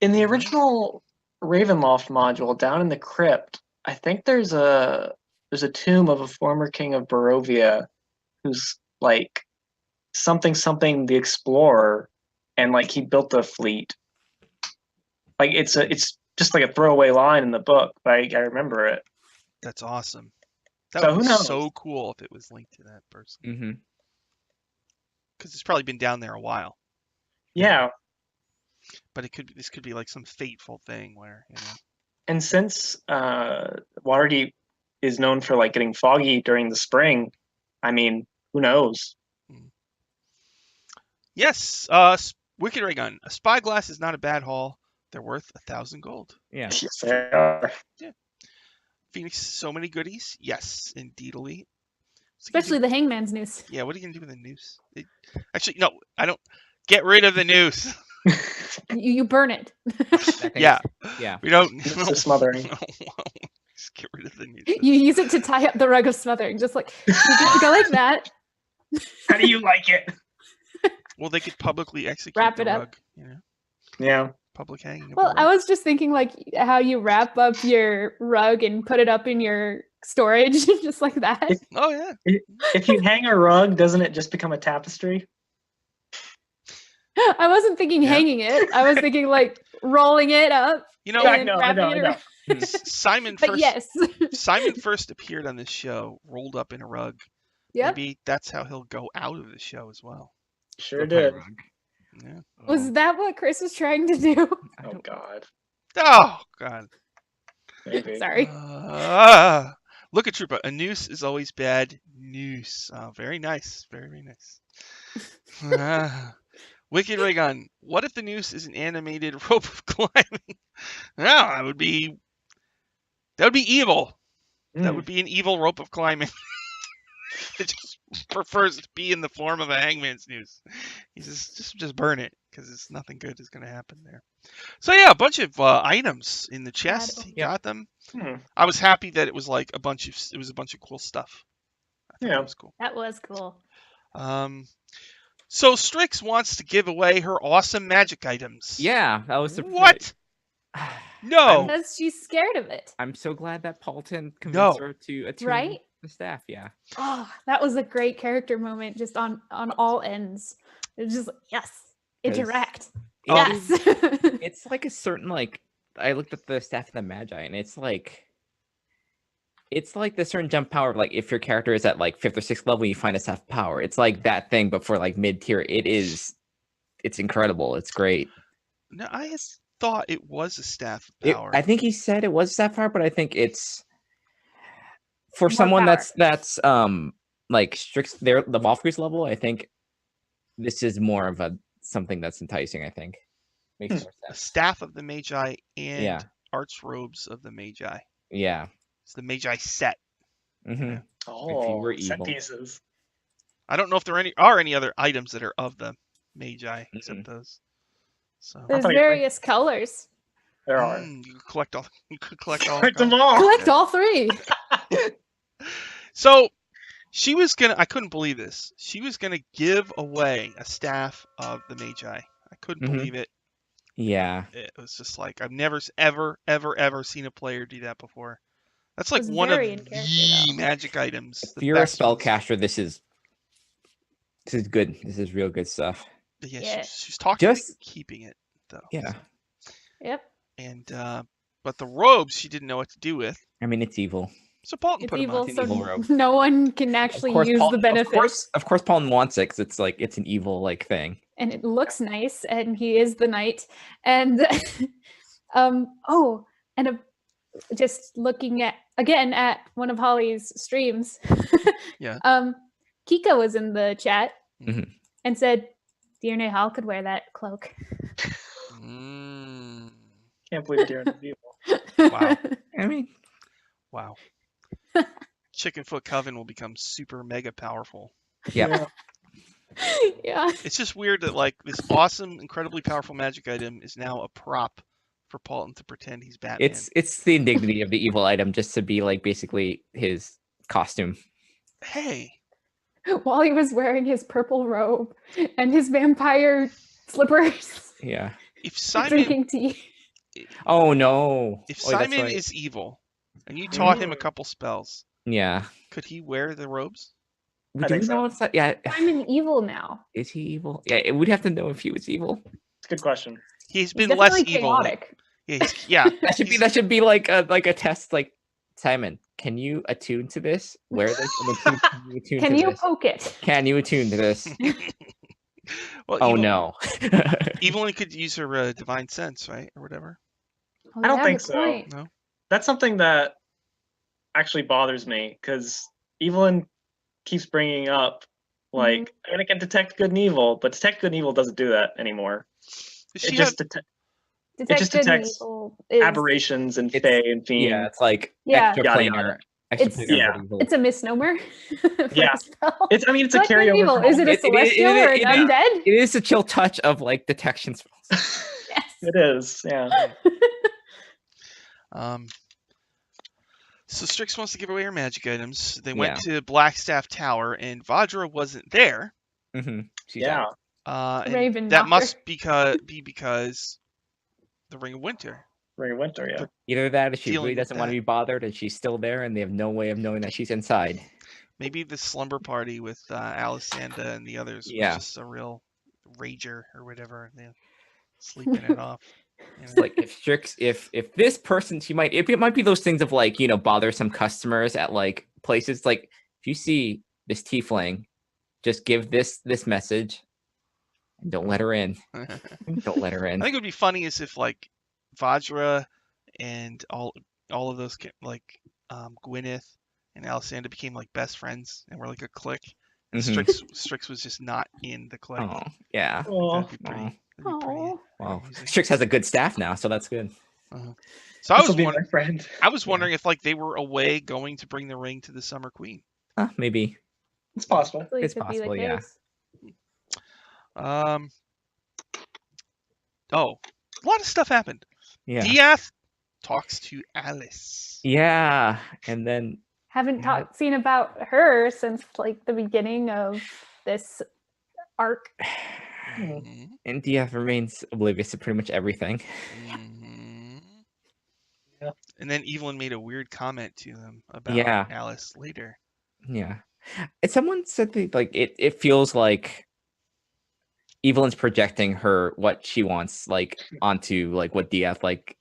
In the original Ravenloft module, down in the crypt, I think there's a tomb of a former king of Barovia, who's like something the explorer, and like he built a fleet. Like it's just like a throwaway line in the book, but I remember it. That's awesome. That So would who be knows? so cool if it was linked to that person. Mm-hmm. Because it's probably been down there a while. Yeah, But this could be like some fateful thing where, you know. and since Waterdeep is known for like getting foggy during the spring, I mean, who knows? Yes, Wicked Ray Gun. A spyglass is not a bad haul. They're worth 1,000 gold. Yeah. Yes, they are. Phoenix, so many goodies. Yes, indeedly. Especially the Hangman's noose. Yeah, what are you gonna do with the noose? Actually, no, I don't. Get rid of the noose. You burn it. Yeah, Yeah. we don't. It's a smothering. Just get rid of the noose. You use it to tie up the rug of smothering, just like you get to go like that. How do you like it? Well, they could publicly execute Wrap the it up. rug, you know. Yeah. public hanging. Of Well, the I rug. was just thinking like how you wrap up your rug and put it up in your storage, just like that. Oh yeah. If you hang a rug, doesn't it just become a tapestry? I wasn't thinking Yeah. hanging it. I was thinking like rolling it up. You know, Yeah, I and know, I wrapping know, it I around. know. Simon But first. yes. Simon first appeared on this show rolled up in a rug. Yep. Maybe that's how he'll go out of the show as well. Sure The pie did. rug. Yeah. Was that what Chris was trying to do? I Oh don't- God. Oh God. Maybe. Sorry. Look at Trooper. A noose is always bad news. Oh, very nice. Very, very nice. Wicked Raygun. What if the noose is an animated rope of climbing? Well, that would be evil. That Mm. would be an evil rope of climbing. It just prefers to be in the form of a hangman's noose. You just burn it because it's nothing good is going to happen there. So yeah, a bunch of items in the chest. Bad. He Yep. got them. Hmm. I was happy that it was like a bunch of cool stuff. I thought Yeah. that was cool. That was cool. So Strix wants to give away her awesome magic items. Yeah, that was surprising. What? No. Because she's scared of it. I'm so glad that Paulton convinced her to attune Right? the staff. Yeah. Oh, that was a great character moment just on all ends. It was just yes. 'Cause Interact. it Yes. is- it's like a certain like I looked at the staff of the Magi and it's like the certain jump power of like if your character is at like 5th or 6th level, you find a staff power. It's like that thing, but for like mid tier, it's incredible. It's great. No, I had thought it was a staff It- power. I think he said it was staff power, but I think it's for More someone power. that's like Strix there the Waffle level. I think this is more of a something that's enticing. I think makes more A sense. staff of the Magi and Yeah. arch robes of the Magi. Yeah. It's the Magi set. hmm Oh, were set evil. pieces. I don't know if there are any other items that are of the Magi except those. So There's thought you were- various colors. There are. you could collect all. You could collect all. Collect them colors. all. Collect all three. So she was gonna. I couldn't believe this. She was gonna give away a staff of the Magi. I couldn't Mhm. believe it. Yeah. It was just like I've never ever seen a player do that before. That's like was one of very in character, the though. magic items. If the you're a best ones. spellcaster, this is good. This is real good stuff. But yeah, Yeah. she's talking Just- about keeping it though. Yeah. Yep. And but the robes she didn't know what to do with. I mean, it's evil. So Paulton It's put them evil, on. an so evil robe. no one can actually use the benefits. Of course, Paulton wants it because it's like it's an evil like thing. And it looks nice, and he is the knight. And just looking at one of Holly's streams. Yeah. Kika was in the chat Mhm. and said Dear Nehal could wear that cloak. Mm, Can't believe Darren is evil. Wow. I mean, wow. Chickenfoot Coven will become super mega powerful. yeah. Yeah. It's just weird that like this awesome, incredibly powerful magic item is now a prop for Paulton to pretend he's Batman. It's the indignity of the evil item just to be like basically his costume. Hey, While he was wearing his purple robe and his vampire slippers, Yeah. if Simon drinking tea. Oh no. if Oh, that's Simon right. is evil and you taught him a couple spells, Yeah. could he wear the robes? I Do we think so. know it's not, yeah. I'm an evil now. Is he evil? Yeah, we'd have to know if he was evil. It's a good question. He's He's been less definitely evil. chaotic. Yeah, That should be like a test. Like Simon, can you attune to this? Wear this. And attune Can to you this? poke it? Can you attune to this? Well, Oh evil, no. Evelyn could use her divine sense, right, or whatever. Oh, I don't yeah, think good so. point. No. That's something that actually bothers me because Evelyn keeps bringing up like I can detect good and evil, but detect good and evil doesn't do that anymore. Does It she just have, Detect just good and detects evil is- aberrations and It's- fae and fiend. Yeah, it's like Yeah. extra Yada, planar. yada. Extra It's- planar yeah. good evil. It's a misnomer. for Yeah. a spell. It's a What good and carryover. evil? from Is all it a the- celestial or an undead? It is a chill touch of like detection spells. Yes. It is, yeah. So Strix wants to give away her magic items. They went to Blackstaff Tower, and Vajra wasn't there. Mm-hmm. She's Yeah. out. And Raven that knocker. must be because the Ring of Winter. Ring of Winter, yeah. Either that, or she Dealing really with doesn't want to that. be bothered, and she's still there, and they have no way of knowing that she's inside. Maybe the slumber party with Alessandra and the others Yeah. was just a real rager or whatever. They're sleeping it off. You It's know? like if this person, it might be those things of like, you know, bothersome customers at like places. Like if you see this tiefling, just give this message and don't let her in. Don't let her in. I think it would be funny is if like Vajra and all of those like Gwyneth and Alessandra became like best friends and were like a clique. And Mhm. Strix was just not in the clique. Oh yeah. Oh, That'd be pretty. That'd be Aw. pretty Well, amusing. Strix has a good staff now, so that's good. So I this was will be wondering. my friend. I was wondering if like they were away going to bring the ring to the Summer Queen. Maybe. It's possible. Actually, It's could be the possible, yeah. case. Oh, a lot of stuff happened. Yeah. Diath talks to Alice. Yeah. And then Haven't Yeah. seen about her since like the beginning of this arc. Mhm, and DF remains oblivious to pretty much everything. mhm. Yeah. And then Evelyn made a weird comment to them about Yeah. Alice later. Yeah. And someone said that like it feels like Evelyn's projecting what she wants like onto like what DF like.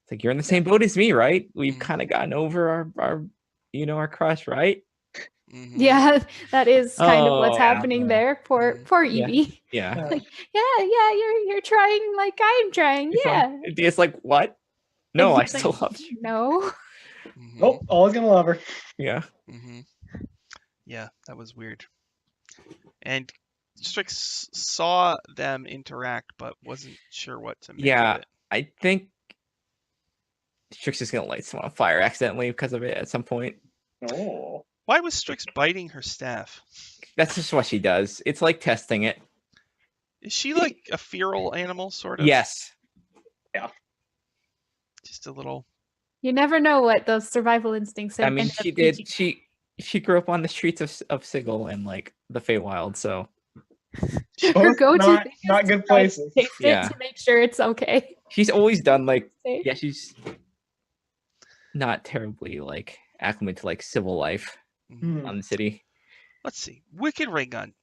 It's like you're in the same boat as me, right? We've Mhm. kind of gotten over our our crush, right? Mhm. Yeah, that is kind of what's Oh, happening yeah. there. Poor Yeah. Evie. Yeah. Yeah. Yeah, you're trying like I'm trying. It's Yeah. like, DF's like, what? No, I Evie's like, still love you. No. Mhm, Nope, always gonna love her. Yeah. mhm. Yeah, that was weird. And Strix saw them interact, but wasn't sure what to make Yeah. of it. I think Strix is gonna light someone on fire accidentally because of it at some point. Oh. Why was Strix biting her staff? That's just what she does. It's like testing it. Is she like a feral animal, sort of? Yes. Just a little. You never know what those survival instincts are. I mean, end up she did. teaching. She grew up on the streets of Sigil and like the Feywild, so Her Both go-to not, thing is not to good try to places. taste it Yeah. to make sure it's okay. she's always done like Safe. yeah, she's not terribly like acclimated to like civil life Mhm. on the city. Let's see. Wicked Ray Gun.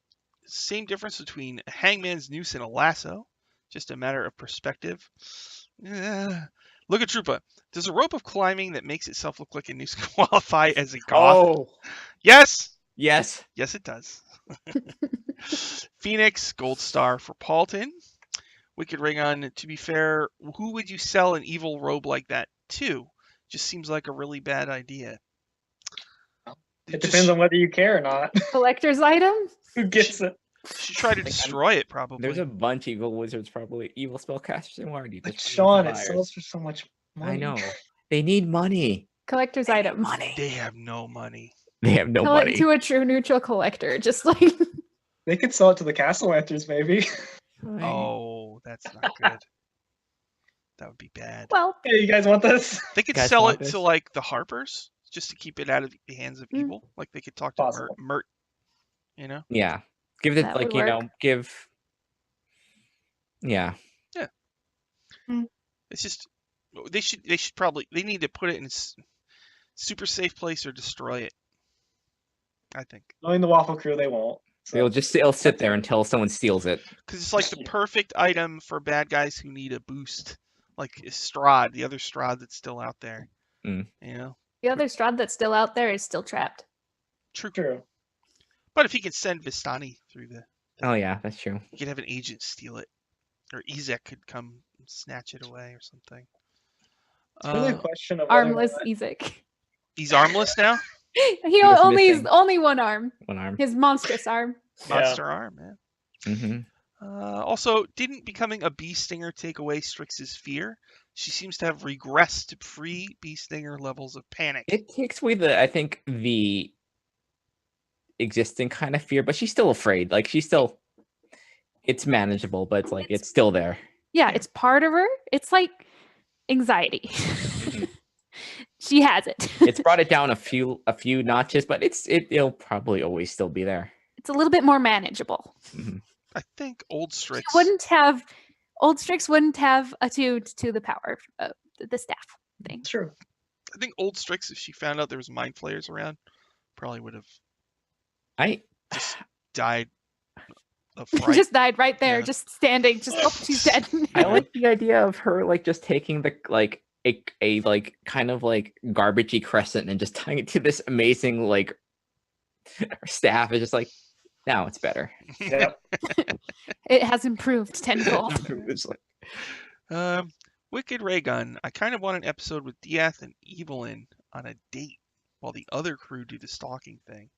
Same difference between a hangman's noose and a lasso. Just a matter of perspective. Look at Trupa. Does a rope of climbing that makes itself look like a noose qualify as a goth? Oh Yes! yes. Yes, it does. Phoenix, gold star for Paulton. Wicked Ray Gun. To be fair, who would you sell an evil robe like that to? Just seems like a really bad idea. It depends on whether you care or not. Collector's item? Who gets it? She tried to destroy it, probably. There's a bunch of evil wizards, probably evil spellcasters and Wardy. But Sean, it sells for so much money. I know. They need money. Collector's item. Money. They have no money. They have no money. To a true neutral collector, just like They could sell it to the Castle Antlers, maybe. Oh, that's not good. That would be bad. well, Hey, you guys want this? They could Guys sell want it this? to like the Harpers, just to keep it out of the hands of evil. Like they could talk to Possible. Mert, you know? Yeah. Give it That like, would work. give yeah. It's just they should probably they need to put it in a super safe place or destroy it. I think Knowing the Waffle Crew, they won't. So. It'll sit there until someone steals it. because it's like the perfect item for bad guys who need a boost, like Strahd, the other Strahd that's still out there. Mm. You know, the other Strahd that's still out there is still trapped. True. But if he could send Vistani through Oh yeah, that's true. you could have an agent steal it, or Ezek could come and snatch it away or something. It's really a question of whether or Armless not- Ezek. He's armless now. He was only missing. only one arm. One arm. His monstrous arm. Monster arm, man. Mm-hmm. Also, didn't becoming a bee stinger take away Strix's fear? She seems to have regressed to pre-bee stinger levels of panic. It takes away the existing kind of fear, but she's still afraid. Like it's manageable, but it's like it's still there. Yeah, it's part of her. It's like anxiety. She has it. It's brought it down a few notches, but it'll probably always still be there. It's a little bit more manageable. Mhm. I think old Strix. She wouldn't have Old Strix wouldn't have attuned to the power of the staff thing. It's true. I think Old Strix, if she found out there was mind flayers around, probably would have I just died of fright. Just died right there, Yeah. just standing. Just oh, she's dead. I like the idea of her like just taking the like a like kind of like garbagey crescent and just tying it to this amazing like staff. Is just like now it's better. Yep. It has improved tenfold. It's like, Wicked Raygun. I kind of want an episode with Diath and Evelyn on a date while the other crew do the stalking thing.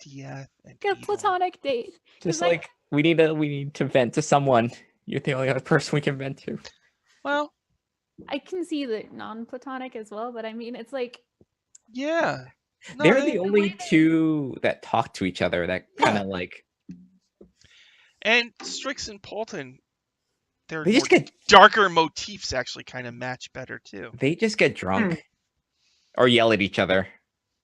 Diath and A Evelyn. platonic date. just like- like we need to vent to someone. You're the only other person we can vent to. Well, I can see the non-platonic as well, but I mean, it's like yeah. No, They're they- the only two that talk to each other that kind of like And Strix and Paulton, their they just more get darker motifs actually kind of match better too. drunk or yell at each other.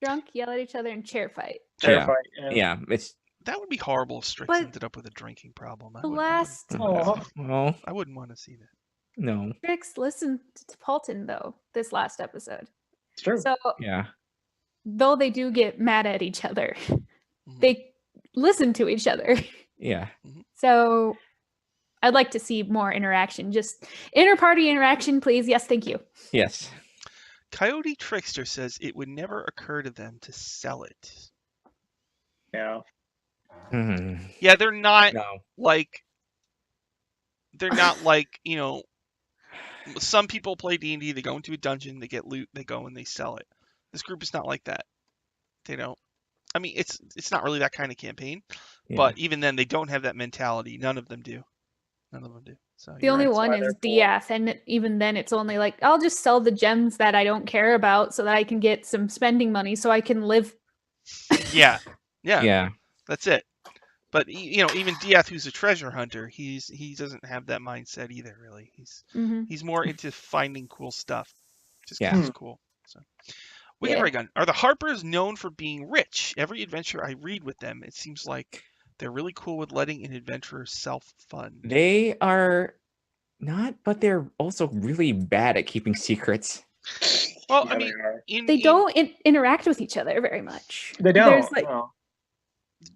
drunk, yell at each other, and chair fight. Chair Yeah. fight. Yeah, it's That would be horrible if Strix But ended up with a drinking problem. The last Aw. I wouldn't want to see that. no. Strix listened to Paulton though this last episode. It's true. So Yeah. though they do get mad at each other, Mhm. they listen to each other. Yeah. So I'd like to see more interaction. Just inter-party interaction, please. Yes, thank you. Yes. Coyote Trickster says it would never occur to them to sell it. Yeah. Mhm. Yeah, they're not No. like you know, some people play D&D, they go into a dungeon, they get loot, they go and they sell it. This group is not like that. They don't. I mean, it's not really that kind of campaign, Yeah. but even then they don't have that mentality. None of them do. None of them do. So The you're only right. That's one why is they're poor. Diath, and even then it's only like I'll just sell the gems that I don't care about so that I can get some spending money so I can live. Yeah. Yeah. Yeah. That's it. But you know, even Diath, who's a treasure hunter, he doesn't have that mindset either. Really, Mhm. he's more into finding cool stuff. Just 'cause Yeah. it's cool. So, Wicked Yeah. Raygun. Are the Harpers known for being rich? Every adventure I read with them, it seems like they're really cool with letting an adventurer self-fund. They are not, but they're also really bad at keeping secrets. Well, Yeah, I they mean, are. They don't interact with each other very much. They don't. There's like no.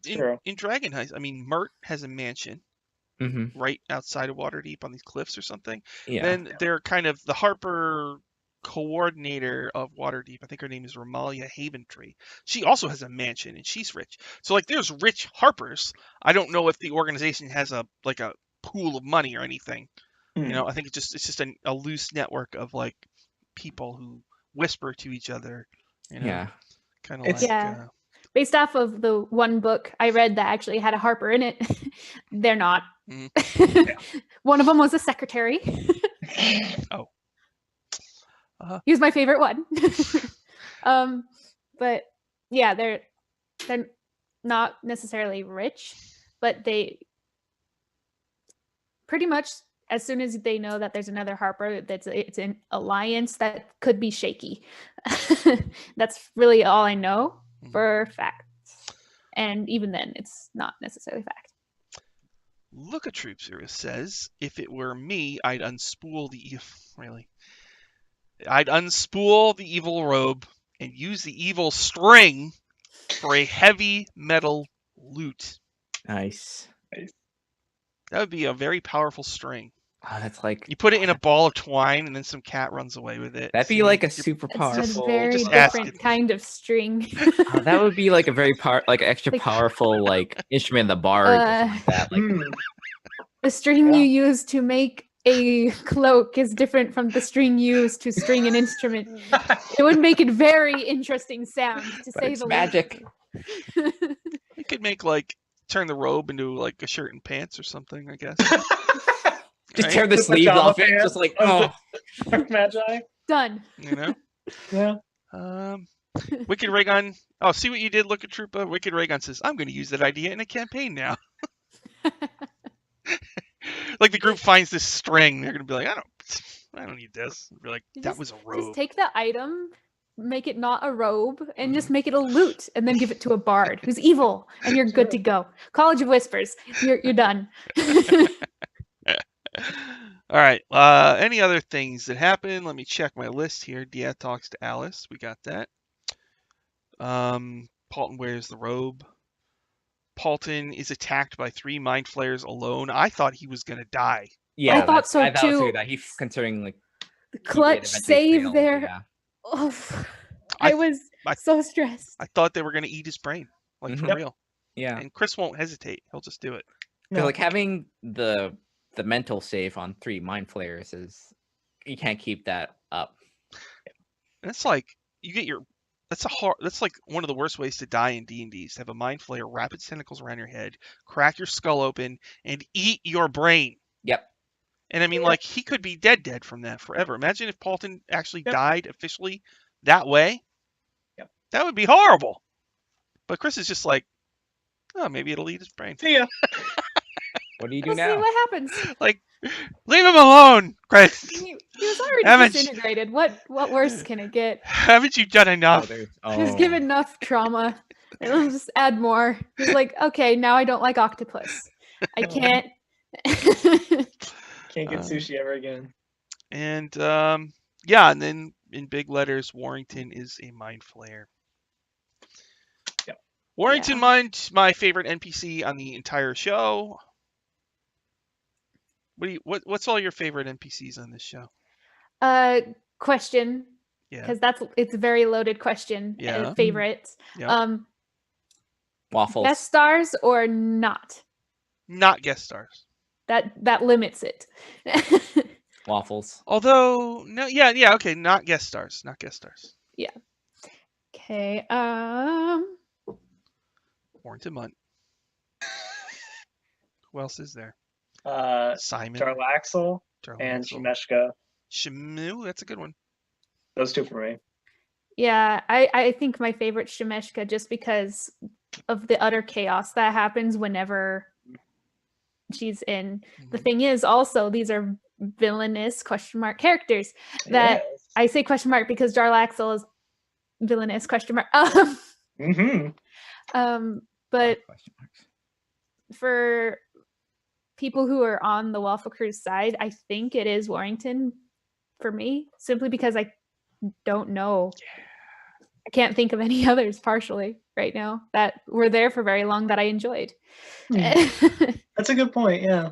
in, True. Dragon Heist. I mean, Mert has a mansion Hmm. right outside of Waterdeep on these cliffs or something. Yeah. Then they're kind of the Harper coordinator of Waterdeep. I think her name is Romalia Haventree. She also has a mansion and she's rich. So like there's rich Harpers. I don't know if the organization has a pool of money or anything. Hmm. You know, I think it's just a loose network of like people who whisper to each other. You know, Yeah. kind of It's- like Yeah. based off of the one book I read that actually had a Harper in it. They're not. One of them was a secretary. Oh. He was my favorite one. But yeah, they're not necessarily rich, but they pretty much as soon as they know that there's another Harper, it's an alliance that could be shaky. That's really all I know for fact. And even then, it's not necessarily fact. Look a Trooper says, if it were me, I'd unspool the really. I'd unspool the evil robe and use the evil string for a heavy metal lute. Nice. That would be a very powerful string. Oh, that's like You put it in a ball of twine, and then some cat runs away with it. that'd be See, like a you're- super It's a powerful. very just ask different it. kind of string. That would be like a very extra Like- powerful like instrument, the bard, or something like that. Like, Hmm. The string Yeah. you use to make a cloak is different from the string used to string an instrument. It would make it very interesting sound, to but say it's the magic. least. You could make turn the robe into like a shirt and pants or something, I guess. Just Right? tear the The sleeves pajama off it. pants Just like of oh, Magi. Done. You know. Yeah. Wicked Raygun. Oh, see what you did, Look at Troopa. Wicked Raygun says, "I'm going to use that idea in a campaign now." Like the group finds this string, they're going to be like, I don't need this. Be like, You that just- was a Just robe. take the item, make it not a robe, and just make it a lute, and then give it to a bard who's evil, and you're good to go. College of Whispers, you're done. All right. Any other things that happen? Let me check my list here. Dia talks to Alice. We got that. Paulton wears the robe. Paulton is attacked by 3 mind flayers alone. I thought he was gonna die. Yeah, I thought so I thought too. that he's considering like The he did clutch eventually save fail, there. Yeah. Oh, I- I was I- so stressed. I thought they were gonna eat his brain, like for Mhm. real. Yeah. And Chris won't hesitate. He'll just do it. Because like having the mental save on 3 mind flayers is you can't keep that up. And it's like you get your. That's like one of the worst ways to die in D&D is to have a mind flayer wrap its tentacles around your head, crack your skull open, and eat your brain. Yep. And I mean, like, he could be dead from that forever. Imagine if Paulton actually Yep. died officially that way. Yep. That would be horrible. But Chris is just like, oh, maybe it'll eat his brain. See ya. What do you do We'll see now? what happens. Like, leave him alone, Chris. He was already Haven't- disintegrated. What worse can it get? Haven't you done enough? He was given enough trauma. And let's just add more. He's like, okay, now I don't like octopus. I can't. Can't get sushi ever again. And, yeah, and then in big letters, Warrington is a mind flayer. Yep. Warrington Yeah. Mind, my favorite NPC on the entire show. What's all your favorite NPCs on this show? Question, Yeah. because it's a very loaded question. Yeah. Favorites. Yeah. Waffles. Guest stars or not? Not guest stars. That limits it. Waffles. Although, no, yeah, okay, not guest stars. Not guest stars. Okay. Warrington Munt. Who else is there? Simon. Jarlaxle and Jarlaxle. Shemeshka. Shemu, that's a good one. Those two for me. Yeah, I think my favorite Shemeshka just because of the utter chaos that happens whenever she's in. The Mhm. thing is also these are villainous ? Characters that Yes. I say question mark because Jarlaxle is villainous ? Mm-hmm. But Question marks. for people who are on the Waffle Crew's side, I think it is Warrington for me, simply because I don't know. I can't think of any others partially right now that were there for very long that I enjoyed. That's a good point. Yeah.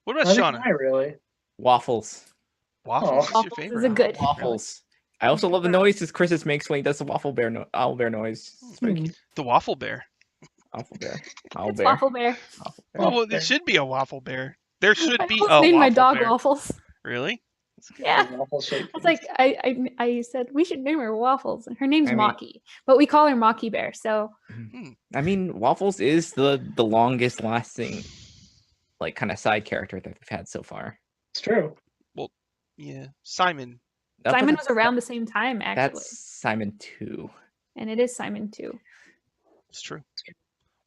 What about Neither Shauna? can I really. Waffles. Waffles is your Waffles favorite. is a good- Waffles. I also love the noises Chris makes when he does the waffle bear owl bear noise. It's very cute. The Waffle Bear. Waffle bear. Owl It's bear. Waffle Bear. Waffle bear. Well, Bear. it should be a Waffle Bear. There should I be almost a named my Waffle dog Bear. Waffles. Really? Yeah. Waffle shape. I was like, I said we should name her Waffles. And her name's I mean- Mocky, but we call her Mocky Bear. So I mean, Waffles is the longest lasting, like, kind of side character that we've had so far. It's true. Yeah. Simon. But Simon was that's- around the same time actually, That's Simon 2. and it is Simon too. It's true.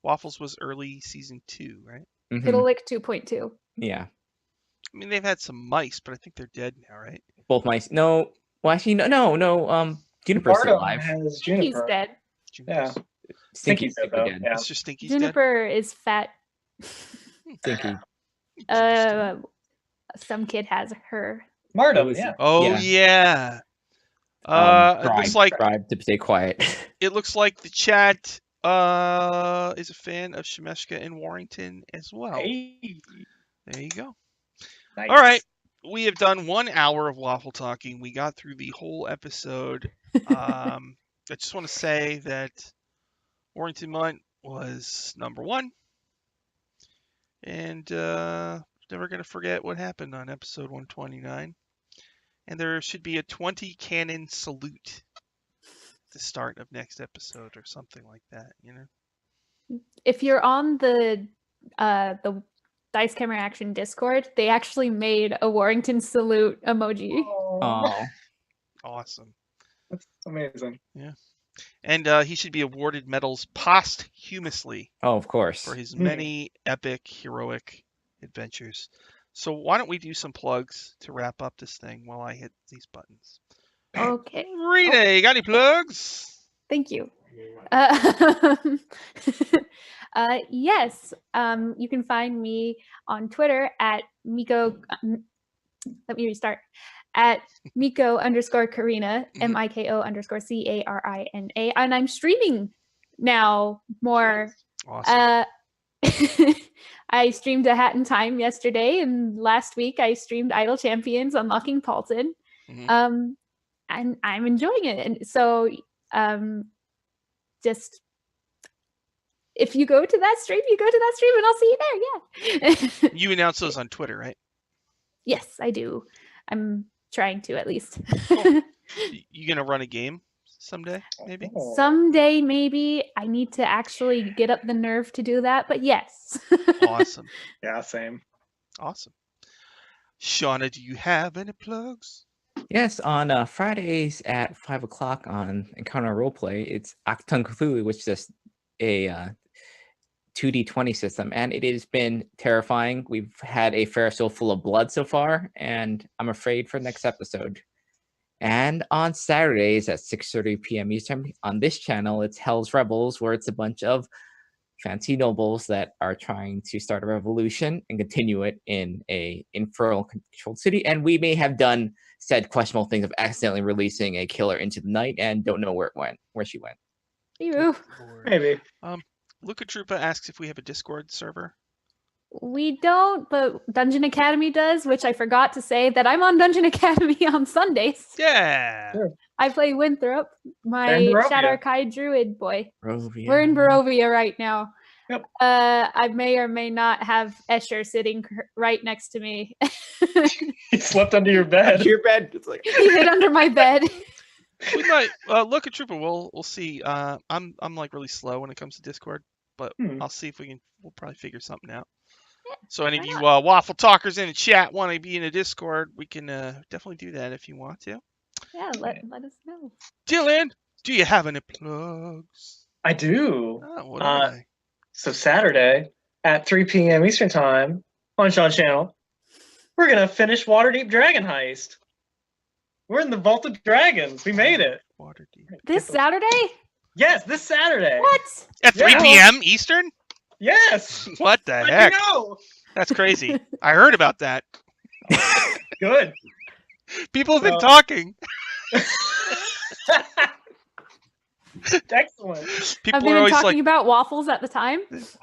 Waffles was early season 2, right? Mhm. Fiddle Lick 2.2. Yeah. I mean, they've had some mice, but I think they're dead now, right? Both mice. No. Well, actually, no. Juniper's still Bardo alive. has He's Juniper. dead. Yeah. Stinky's Stinky's dead, though. dead. Yeah. It's just Stinky's dead. Juniper is fat. Stinky. Some kid has her. Mardo, was- yeah. Oh yeah. It looks like Tribe to stay quiet. it looks like the chat is a fan of Shemeshka and Warrington as well. Hey. There you go. Nice. All right. We have done 1 hour of waffle talking. We got through the whole episode. I just want to say that Warrington Munt was number 1. And never going to forget what happened on episode 129. And there should be a 20 cannon salute at the start of next episode or something like that, you know? If you're on the Dice Camera Action Discord, they actually made a Warrington salute emoji. Oh. Awesome. That's amazing. And he should be awarded medals posthumously Oh, of course. for his many epic, heroic adventures. So why don't we do some plugs to wrap up this thing while I hit these buttons? Okay, Rita, you got any plugs? thank you. Yes, you can find me on Twitter at Miko let me restart. At Miko_Karina, Mhm. MIKO_CARINA, and I'm streaming now more. Awesome. I streamed a Hat in Time yesterday, and last week I streamed Idle Champions Unlocking Paulton. Mhm. And I'm enjoying it. And so just if you go to that stream, you go to that stream and I'll see you there. Yeah. You announce those on Twitter, right? Yes, I do. I'm trying to at least. Cool. You gonna run a game someday, maybe? Oh. Someday, maybe. I need to actually get up the nerve to do that, but yes. Awesome. Yeah, same. Awesome. Shauna, do you have any plugs? Yes, on Fridays at 5 o'clock on Encounter Roleplay, it's Octung Cthulhu, which is a 2D20 system, and it has been terrifying. We've had a Ferris wheel full of blood so far, and I'm afraid for next episode. And on Saturdays at 6:30 p.m. Eastern on this channel, it's Hell's Rebels, where it's a bunch of fancy nobles that are trying to start a revolution and continue it in a infernal controlled city. And we may have done said questionable things of accidentally releasing a killer into the night and don't know where she went. Ew. Maybe. Luca Troopa asks if we have a Discord server. We don't, but Dungeon Academy does, which I forgot to say that I'm on Dungeon Academy on Sundays. Yeah. Sure. I play Winthrop, my Barovia. Shadowkai Druid boy. Barovia. We're in Barovia right now. Yep. I may or may not have Escher sitting right next to me. He slept under your bed. Your bed. It's like He hid under my bed. We might look at Trooper. We'll see. I'm like really slow when it comes to Discord, but I'll see if we'll probably figure something out. Yeah, So any of why you not? Waffle talkers in the chat want to be in a Discord, we can definitely do that if you want to. Yeah, let us know. Dylan, do you have any plugs? I do. Oh, what are they? So Saturday at 3 p.m. Eastern Time on Sean's channel, we're going to finish Waterdeep Dragon Heist. We're in the Vault of Dragons. We made it. Waterdeep. This Saturday? Yes, this Saturday. What? At 3 Yeah. p.m. Eastern? Yes. What the How'd heck? you know? That's crazy. I heard about that. Good. People have been Well- talking. Excellent. People Have they are been always talking like, about waffles at the time?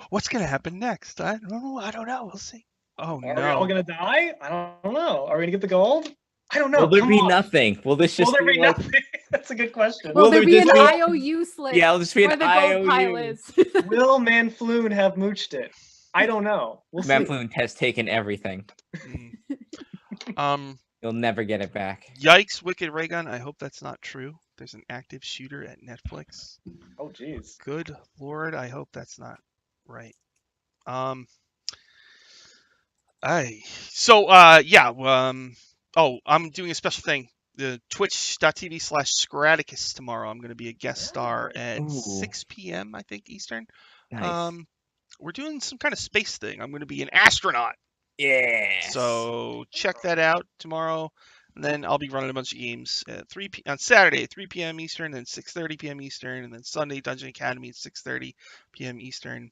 what's going to happen next? I don't know. We'll see. Oh, Are we all no. going to die? I don't know. Are we going to get the gold? I don't know. will there Come be on. nothing? Will this just Will there be like, nothing? That's a good question. Will there there be an just be- IOU slip yeah, it'll just be where an the gold IOU. pile is? Will Manfloon have mooched it? I don't know. We'll see. Manfloon has taken everything. Mm. You'll never get it back. Yikes, Wicked Raygun. I hope that's not true. There's an active shooter at Netflix. Oh, jeez. Good Lord, I hope that's not right. I'm doing a special thing. The twitch.tv/Scraticus tomorrow. I'm going to be a guest star at Ooh. 6 p.m. I think Eastern. Nice. We're doing some kind of space thing. I'm going to be an astronaut. Yeah. So check that out tomorrow. And then I'll be running a bunch of games at on Saturday at 3 p.m. Eastern, then 6:30 p.m. Eastern, and then Sunday Dungeon Academy at 6:30 p.m. Eastern.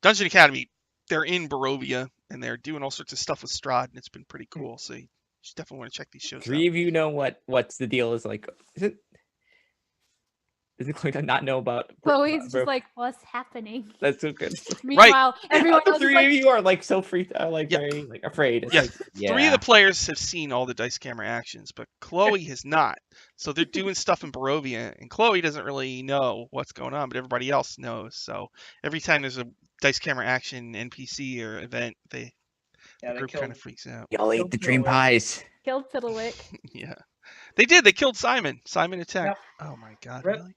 Dungeon Academy, they're in Barovia, and they're doing all sorts of stuff with Strahd, and it's been pretty cool. So you should definitely want to check these shows Three out. of you know what's the deal is like. Is it Chloe to not know about? Chloe's just like, what's happening? That's so good. Meanwhile, everyone the else is three like, of you are like so freaked out, like Yeah. very like afraid. It's Yeah. like, yeah. 3 of the players have seen all the dice camera actions, but Chloe has not. So they're doing stuff in Barovia, and Chloe doesn't really know what's going on, but everybody else knows. So every time there's a dice camera action NPC or event, the group kind of freaks out. Y'all ate Killed the dream Chloe. pies. killed Fiddlewick. Yeah, they did. They killed Simon. Simon attacked. Yep. Oh my God, Rip. really?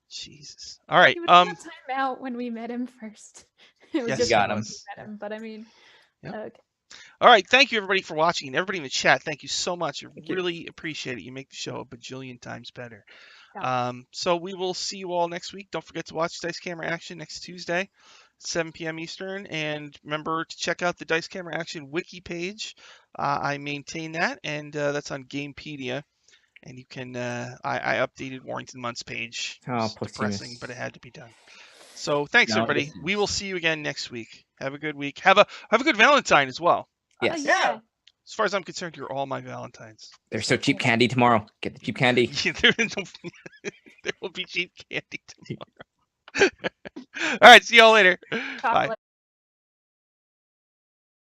Jesus. All right. He was on time out when we met him first. It was Yes, just got when him. we met him, but I mean, Yep. okay. All right. Thank you everybody for watching, and everybody in the chat. Thank you so much. I you. really appreciate it. You make the show a bajillion times better. Yeah. So we will see you all next week. Don't forget to watch Dice Camera Action next Tuesday, 7 p.m. Eastern. And remember to check out the Dice Camera Action wiki page. I maintain that, and that's on Gamepedia. And you can, I updated Warrington Munt's page. Oh, It's depressing, posthumous. but it had to be done. So thanks, No, everybody. this We will see you again next week. Have a good week. Have a good Valentine as well. Yes. Oh, yeah. As far as I'm concerned, you're all my Valentines. There's so cheap candy tomorrow. Get the cheap candy. There will be cheap candy tomorrow. All right, see y'all later. Bye. Chocolate.